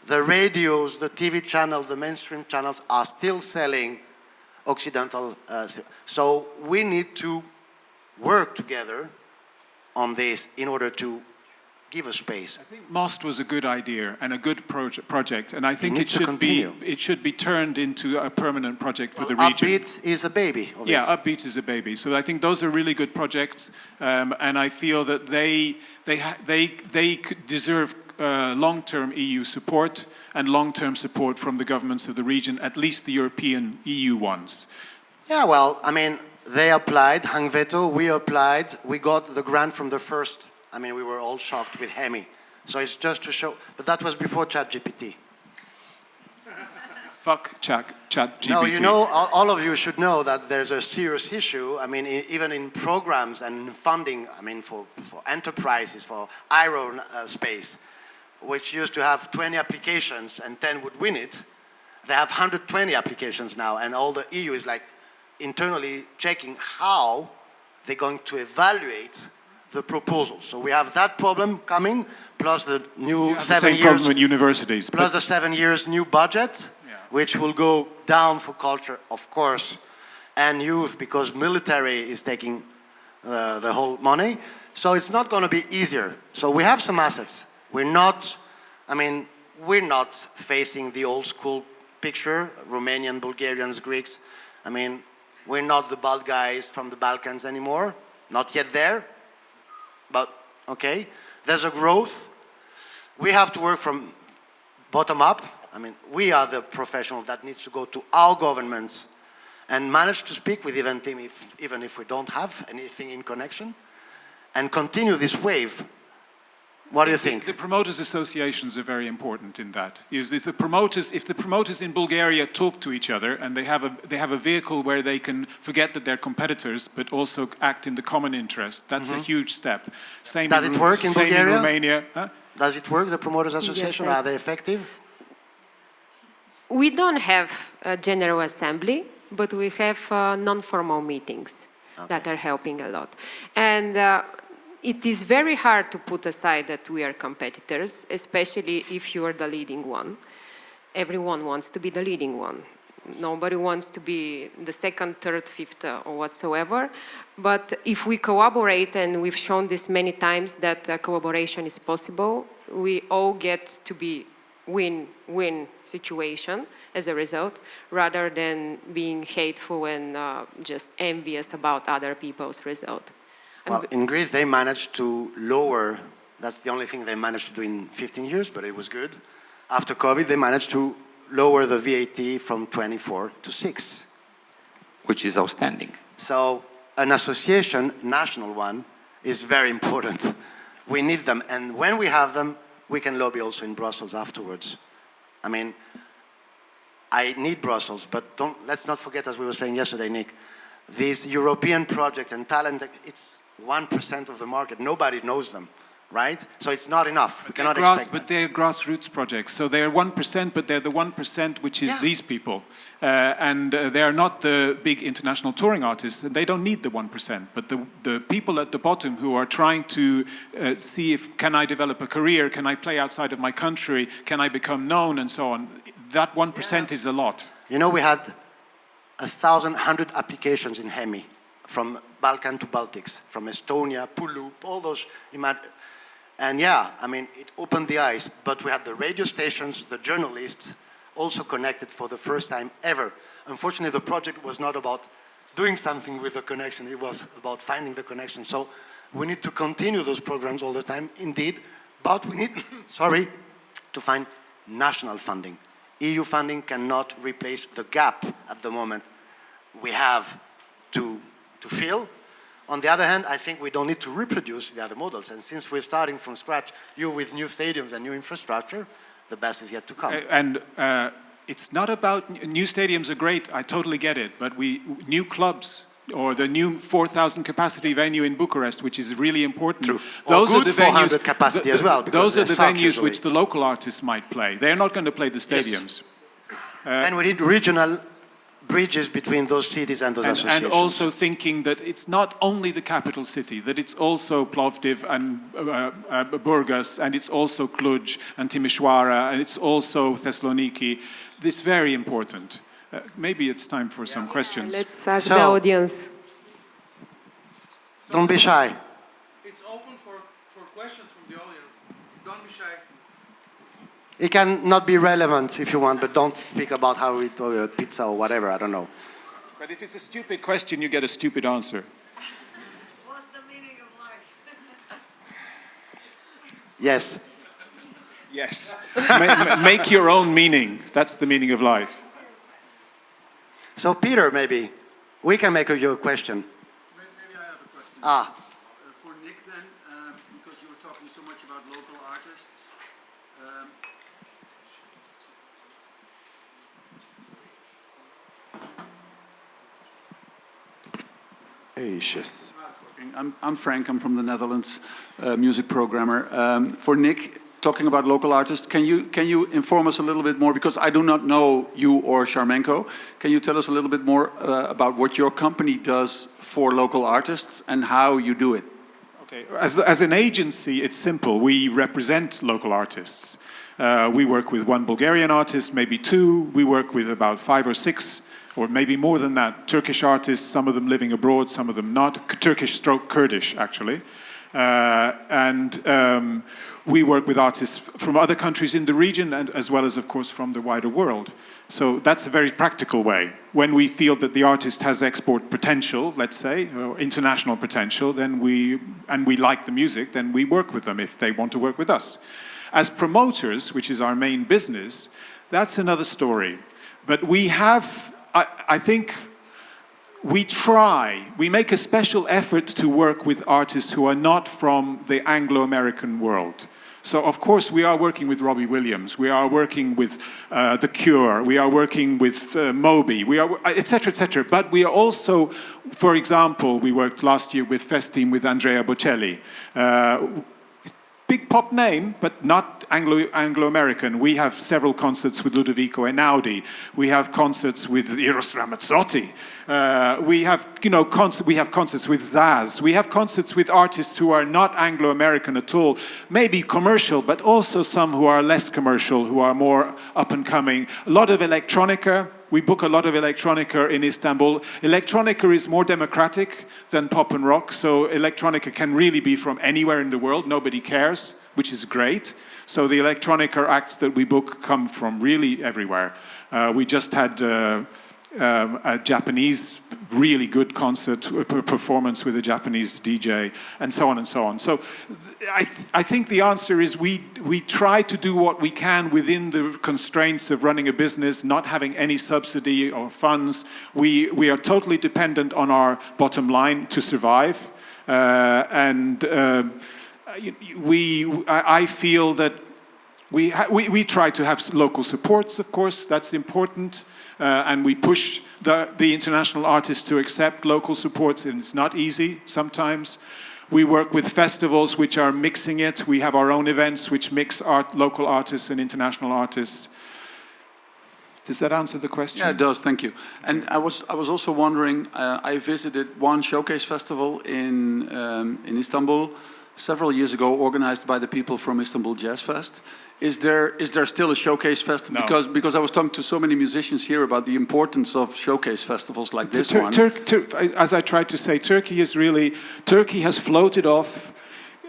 The radios, the TV channels, the mainstream channels are still selling Occidental. So we need to work together on this in order to give a space. I think MOST was a good idea and a good project, and I think It should be turned into a permanent project for the region. Upbeat is a baby. Yeah, Upbeat is a baby. So I think those are really good projects, and I feel that they deserve long-term EU support and long-term support from the governments of the region, at least the European EU ones. Yeah, well, I mean, they applied, hung veto, we applied, we got the grant from the first. I mean, we were all shocked with Hemi. So it's just to show, but that was before ChatGPT. Fuck ChatGPT. No, you know, all of you should know that there's a serious issue. I mean, even in programs and funding, I mean, for enterprises, for aerospace, which used to have 20 applications and 10 would win it, they have 120 applications now, and all the EU is like internally checking how they're going to evaluate the proposal. So we have that problem coming, plus the new 7 years with universities, plus the 7 years new budget, which will go down for culture, of course, and youth, because military is taking the whole money. So it's not going to be easier. So we have some assets. We're not facing the old school picture, Romanian, Bulgarians, Greeks. I mean, we're not the bad guys from the Balkans anymore. Not yet there. But, okay, there's a growth. We have to work from bottom up. I mean, we are the professional that needs to go to our governments and manage to speak with Eventim, even if we don't have anything in connection, and continue this wave. What do you think? The promoters' associations are very important in that. If the promoters in Bulgaria talk to each other and they have a vehicle where they can forget that they're competitors but also act in the common interest, that's a huge step. Does it work in Bulgaria? Same in Romania. Huh? Does it work, the promoters' association? Yes, are they effective? We don't have a general assembly, but we have non-formal meetings that are helping a lot. And it is very hard to put aside that we are competitors, especially if you are the leading one. Everyone wants to be the leading one. Nobody wants to be the second, third, fifth, or whatsoever. But if we collaborate, and we've shown this many times that collaboration is possible, we all get to be win-win situation as a result, rather than being hateful and just envious about other people's result. Well, in Greece, they managed to lower, that's the only thing they managed to do in 15 years, but it was good. After COVID, they managed to lower the VAT from 24 to 6. Which is outstanding. So an association, national one, is very important. We need them, and when we have them, we can lobby also in Brussels afterwards. I mean, I need Brussels, but let's not forget, as we were saying yesterday, Nick, these European projects and talent, it's 1% of the market. Nobody knows them, right? So it's not enough. We cannot expect But they're grassroots projects. So they're 1%, but they're the 1% which is these people. And they are not the big international touring artists. They don't need the 1%. But the people at the bottom who are trying to see if, can I develop a career? Can I play outside of my country? Can I become known? And so on. That 1% is a lot. You know, we had 1,100 applications in Hemi, from Balkan to Baltics, from Estonia, Pulu, all those. And yeah, I mean, it opened the eyes. But we had the radio stations, the journalists, also connected for the first time ever. Unfortunately, the project was not about doing something with the connection. It was about finding the connection. So we need to continue those programs all the time, indeed. But we need, to find national funding. EU funding cannot replace the gap at the moment we have to fill. On the other hand, I think we don't need to reproduce the other models. And since we're starting from scratch, you with new stadiums and new infrastructure, the best is yet to come. And it's not about, new stadiums are great, I totally get it, but new clubs or the new 4,000 capacity venue in Bucharest, which is really important. True. Those Or are the good 400 venues. capacity as well, because Those are they the suck venues usually. which the local artists might play. They're not going to play the stadiums. And we need regional bridges between those cities and those associations. And also thinking that it's not only the capital city, that it's also Plovdiv and Burgas, and it's also Cluj and Timișoara, and it's also Thessaloniki. This is very important. Maybe it's time for some questions. Let's ask the audience. Don't be shy. It's open for questions from the audience. Don't be shy. It can not be relevant if you want, but don't speak about how we do pizza or whatever, I don't know. But if it's a stupid question, you get a stupid answer. What's the meaning of life? Yes. Yes. Make your own meaning. That's the meaning of life. So Peter, maybe, we can make you a question. Maybe I have a question. For Nick then, because you were talking so much about local artists. I'm Frank, I'm from the Netherlands, music programmer. For Nick, talking about local artists, can you inform us a little bit more, because I do not know you or Charmenko. Can you tell us a little bit more about what your company does for local artists and how you do it? Okay. As an agency, it's simple. We represent local artists. We work with one Bulgarian artist, maybe two. We work with about 5 or 6, or maybe more than that, Turkish artists, some of them living abroad, some of them not. Turkish stroke Kurdish, actually. We work with artists from other countries in the region, and as well as, of course, from the wider world. So that's a very practical way. When we feel that the artist has export potential, let's say, or international potential, then we like the music, then we work with them if they want to work with us. As promoters, which is our main business, that's another story. But we have, I think, we make a special effort to work with artists who are not from the Anglo-American world. So, of course, we are working with Robbie Williams, we are working with The Cure, we are working with Moby, et cetera, et cetera. But we are also, for example, we worked last year with Festim with Andrea Bocelli. Big pop name, but not Anglo-American. We have several concerts with Ludovico Einaudi. We have concerts with Eros Ramazzotti. We have concerts with Zaz. We have concerts with artists who are not Anglo-American at all. Maybe commercial, but also some who are less commercial, who are more up and coming. A lot of electronica. We book a lot of electronica in Istanbul. Electronica is more democratic than pop and rock, so electronica can really be from anywhere in the world. Nobody cares, which is great. So the electronica acts that we book come from really everywhere. We just had a Japanese really good concert performance with a Japanese DJ, and so on and so on. So I think the answer is we try to do what we can within the constraints of running a business, not having any subsidy or funds. We are totally dependent on our bottom line to survive, I feel that we try to have local supports, of course, that's important, and we push the international artists to accept local supports, and it's not easy sometimes. We work with festivals which are mixing it. We have our own events which mix local artists and international artists. Does that answer the question? Yeah, it does. Thank you. And I was also wondering. I visited one showcase festival in Istanbul several years ago, organized by the people from Istanbul Jazz Fest. Is there still a showcase festival? No. Because I was talking to so many musicians here about the importance of showcase festivals like this one. As I tried to say, Turkey has floated off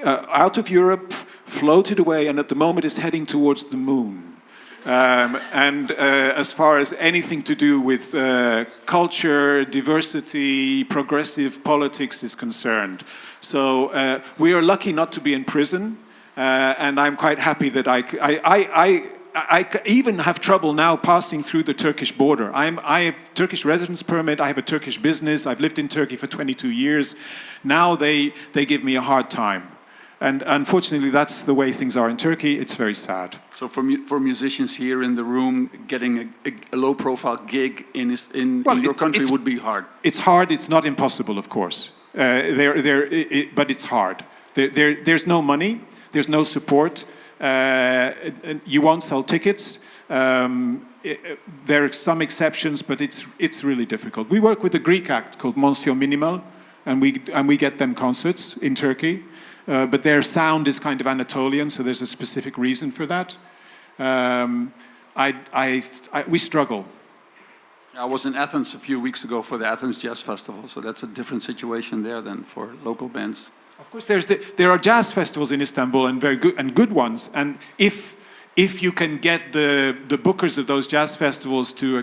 out of Europe, floated away, and at the moment is heading towards the moon. As far as anything to do with culture, diversity, progressive politics is concerned. So we are lucky not to be in prison, and I'm quite happy that I even have trouble now passing through the Turkish border. I have Turkish residence permit, I have a Turkish business, I've lived in Turkey for 22 years. Now they give me a hard time. And unfortunately, that's the way things are in Turkey. It's very sad. So for musicians here in the room, getting a low-profile gig in your country would be hard. It's hard. It's not impossible, of course. But it's hard. There's no money. There's no support. You won't sell tickets. There are some exceptions, but it's really difficult. We work with a Greek act called Monsieur Minimal, and we get them concerts in Turkey. But their sound is kind of Anatolian, so there's a specific reason for that. We struggle. I was in Athens a few weeks ago for the Athens Jazz Festival, so that's a different situation there than for local bands. Of course, there are jazz festivals in Istanbul, and very good ones. And if you can get the bookers of those jazz festivals to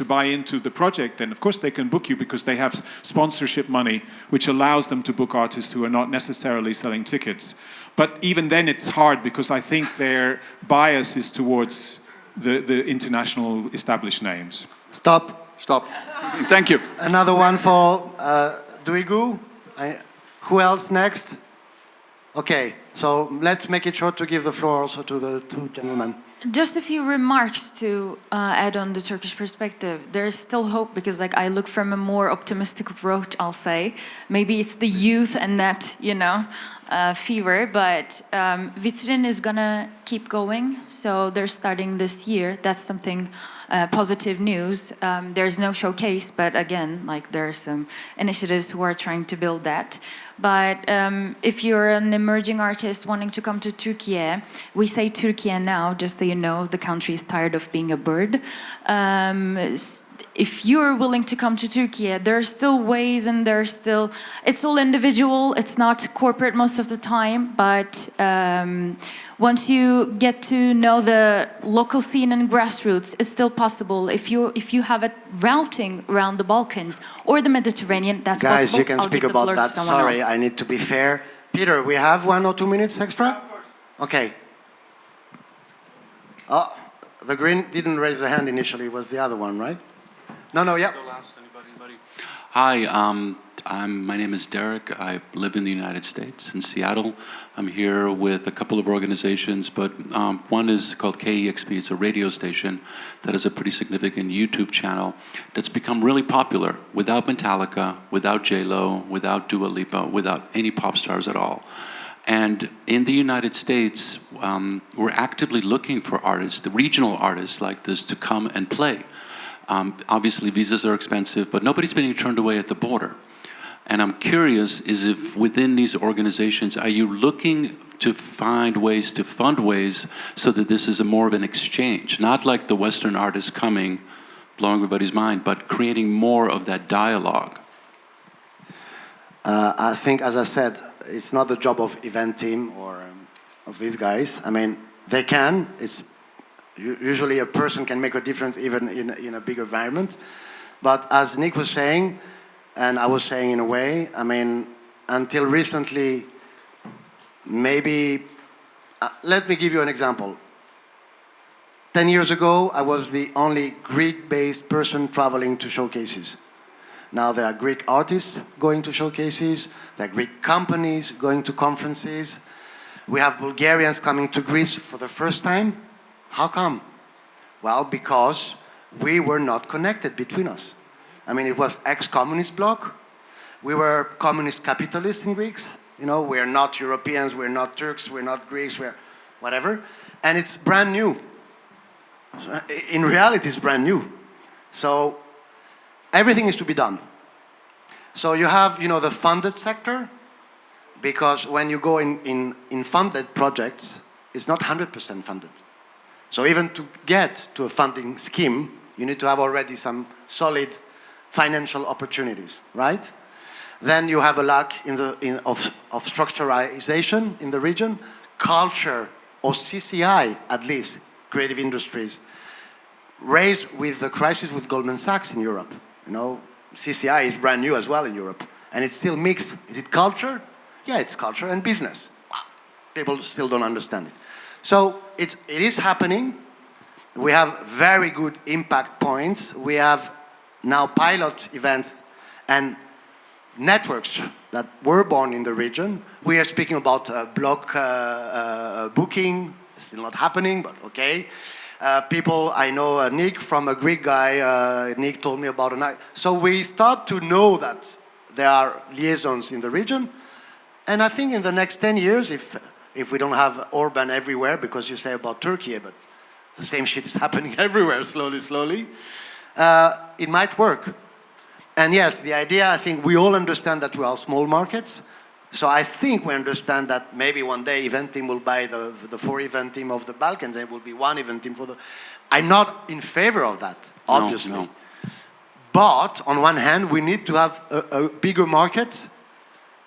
buy into the project, then of course they can book you because they have sponsorship money, which allows them to book artists who are not necessarily selling tickets. But even then, it's hard because I think their bias is towards the international established names. Stop. Thank you. Another one for Duigu. Who else next? Okay, so let's make it short to give the floor also to the two gentlemen. Just a few remarks to add on the Turkish perspective. There is still hope because, I look from a more optimistic approach. I'll say maybe it's the youth and that fever, but Vitrin is gonna keep going. So they're starting this year. That's something positive news. There's no showcase, but again, there are some initiatives who are trying to build that. But if you're an emerging artist wanting to come to Turkey, we say Turkey now, just so you know, the country is tired of being a bird. If you're willing to come to Turkey, there are still ways, and it's all individual, it's not corporate most of the time, but once you get to know the local scene and grassroots, it's still possible. If you have a routing around the Balkans or the Mediterranean, that's possible. Guys, you can speak about that. Sorry, I need to be fair. Peter, we have 1 or 2 minutes extra? Yeah, of course. Okay. Oh, the green didn't raise the hand initially. It was the other one, right? No, yeah. Hi, my name is Derek. I live in the United States, in Seattle. I'm here with a couple of organizations, but one is called KEXP. It's a radio station that has a pretty significant YouTube channel that's become really popular without Metallica, without J-Lo, without Dua Lipa, without any pop stars at all. And in the United States, we're actively looking for artists, the regional artists like this, to come and play. Obviously, visas are expensive, but nobody's being turned away at the border. And I'm curious, is if within these organizations, are you looking to find ways to fund ways so that this is more of an exchange? Not like the Western artists coming, blowing everybody's mind, but creating more of that dialogue. I think, as I said, it's not the job of Eventim or of these guys. I mean, they can. Usually a person can make a difference even in a big environment. But as Nick was saying, and I was saying in a way, I mean, until recently, maybe, let me give you an example. 10 years ago, I was the only Greek-based person traveling to showcases. Now there are Greek artists going to showcases, there are Greek companies going to conferences. We have Bulgarians coming to Greece for the first time. How come? Well, because we were not connected between us. I mean, it was ex-communist bloc. We were communist capitalists in Greeks. We're not Europeans, we're not Turks, we're not Greeks, we're whatever. And it's brand new. In reality, it's brand new. So everything is to be done. So you have, the funded sector, because when you go in funded projects, it's not 100% funded. So even to get to a funding scheme, you need to have already some solid financial opportunities, right? Then you have a lack of structuralization in the region. Culture, or CCI at least, creative industries, raised with the crisis with Goldman Sachs in Europe. CCI is brand new as well in Europe, and it's still mixed. Is it culture? Yeah, it's culture and business. People still don't understand it. So it is happening. We have very good impact points. We have now pilot events, and networks that were born in the region. We are speaking about block booking, still not happening, but okay. People, I know Nick from a Greek guy, Nick told me about a. So we start to know that there are liaisons in the region. And I think in the next 10 years, if we don't have Orban everywhere, because you say about Turkey, but the same shit is happening everywhere, slowly, it might work. And yes, the idea, I think we all understand that we are small markets. So I think we understand that maybe one day Eventim will buy the 4 Eventim of the Balkans. There will be 1 Eventim for the... I'm not in favor of that, obviously. No. But on one hand, we need to have a bigger market,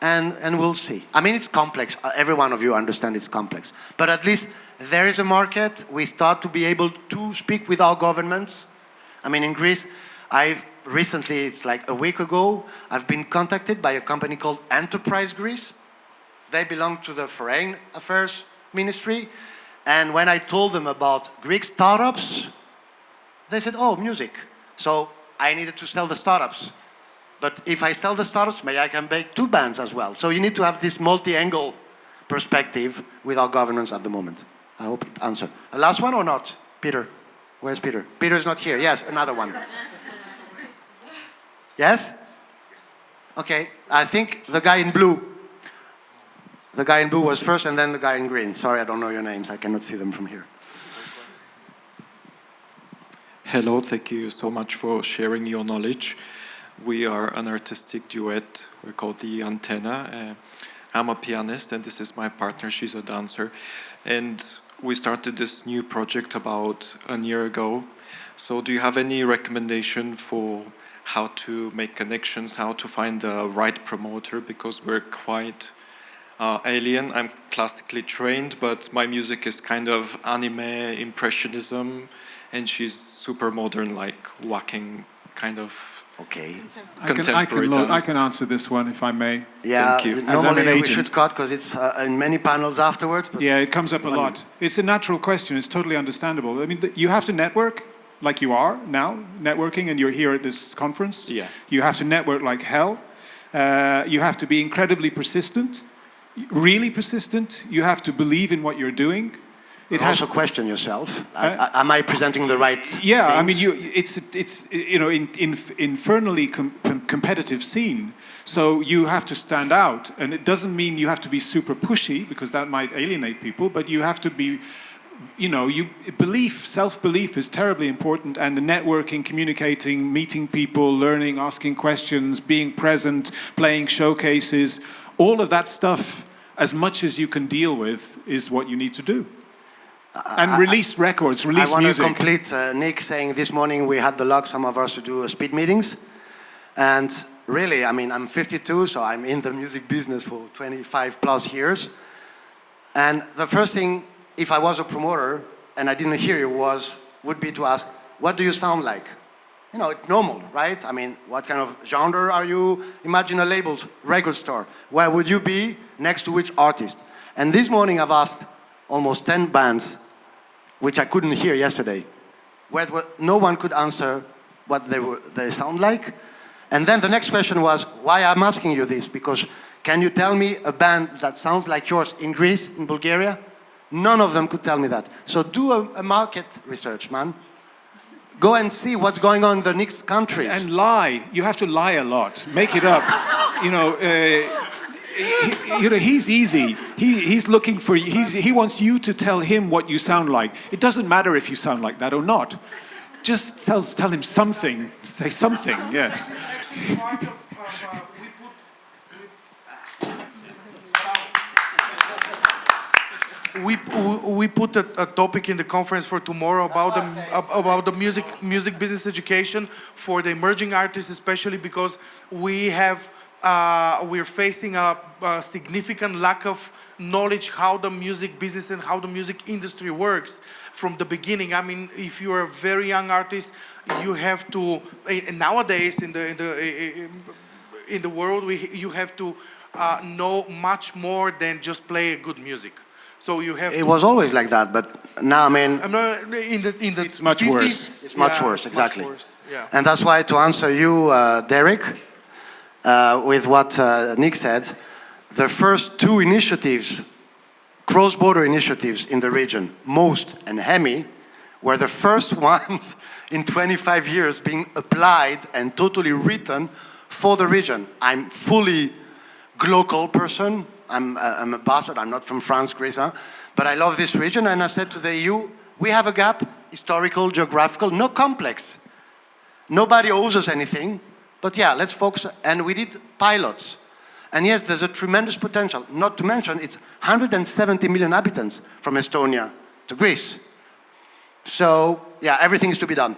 and we'll see. I mean, it's complex. Every one of you understand it's complex. But at least there is a market. We start to be able to speak with our governments. I mean, in Greece, recently, it's like a week ago, I've been contacted by a company called Enterprise Greece. They belong to the Foreign Affairs Ministry. And when I told them about Greek startups, they said, oh, music. So I needed to sell the startups. But if I sell the startups, maybe I can make 2 bands as well. So you need to have this multi-angle perspective with our governance at the moment. I hope it answered. A last one or not? Peter? Where's Peter? Peter is not here. Yes, another one. Yes? Okay, I think the guy in blue. The guy in blue was first and then the guy in green. Sorry, I don't know your names. I cannot see them from here. Hello, thank you so much for sharing your knowledge. We are an artistic duet. We're called the Antenna. I'm a pianist and this is my partner. She's a dancer. And we started this new project about a year ago. So do you have any recommendation for how to make connections, how to find the right promoter? Because we're quite alien. I'm classically trained, but my music is kind of anime, impressionism, and she's super modern, like whacking kind of contemporary dance. I can answer this one if I may. Yeah, Thank you. normally we should cut because it's in many panels afterwards. But yeah, it comes up a lot. It's a natural question. It's totally understandable. I mean, you have to network like you are now, networking, and you're here at this conference. Yeah. You have to network like hell. You have to be incredibly persistent, really persistent. You have to believe in what you're doing. It also question yourself. Am I presenting the right Yeah, things? I mean, it's you know, infernally competitive scene. So you have to stand out, and it doesn't mean you have to be super pushy because that might alienate people. But you have to be, you know, self-belief is terribly important, and the networking, communicating, meeting people, learning, asking questions, being present, playing showcases, all of that stuff, as much as you can deal with, is what you need to do. And release records, release music. I want to complete Nick saying this morning we had the luck, some of us, to do speed meetings. And really, I mean, I'm 52, so I'm in the music business for 25 plus years. And the first thing, if I was a promoter and I didn't hear you, would be to ask, what do you sound like? You know, it's normal, right? I mean, what kind of genre are you? Imagine a labeled record store. Where would you be next to which artist? And this morning I've asked almost 10 bands, which I couldn't hear yesterday, where no one could answer what they sound like. And then the next question was, why I'm asking you this? Because can you tell me a band that sounds like yours in Greece, in Bulgaria? None of them could tell me that. So do a market research, man. Go and see what's going on in the next countries. And lie. You have to lie a lot. Make it up. You know, he's easy. He's looking for. He wants you to tell him what you sound like. It doesn't matter if you sound like that or not. Just tell him something. Say something. Yes. We put a topic in the conference for tomorrow about the music business education for the emerging artists, especially because we're facing a significant lack of knowledge how the music business and how the music industry works from the beginning. I mean, if you're a very young artist, you have to nowadays in the world you have to know much more than just play good music. So you have. It was always like that, but now I mean. It's much 50s, worse. It's much worse, exactly. Much worse, yeah. And that's why, to answer you, Derek, with what Nick said. The first two initiatives, cross-border initiatives in the region, MOST and HEMI, were the first ones in 25 years being applied and totally written for the region. I'm fully global person. I'm a bastard. I'm not from France, Greece, but I love this region. And I said to the EU, we have a gap, historical, geographical, no complex. Nobody owes us anything, but yeah, let's focus. And we did pilots. And yes, there's a tremendous potential. Not to mention, it's 170 million inhabitants from Estonia to Greece. So yeah, everything is to be done.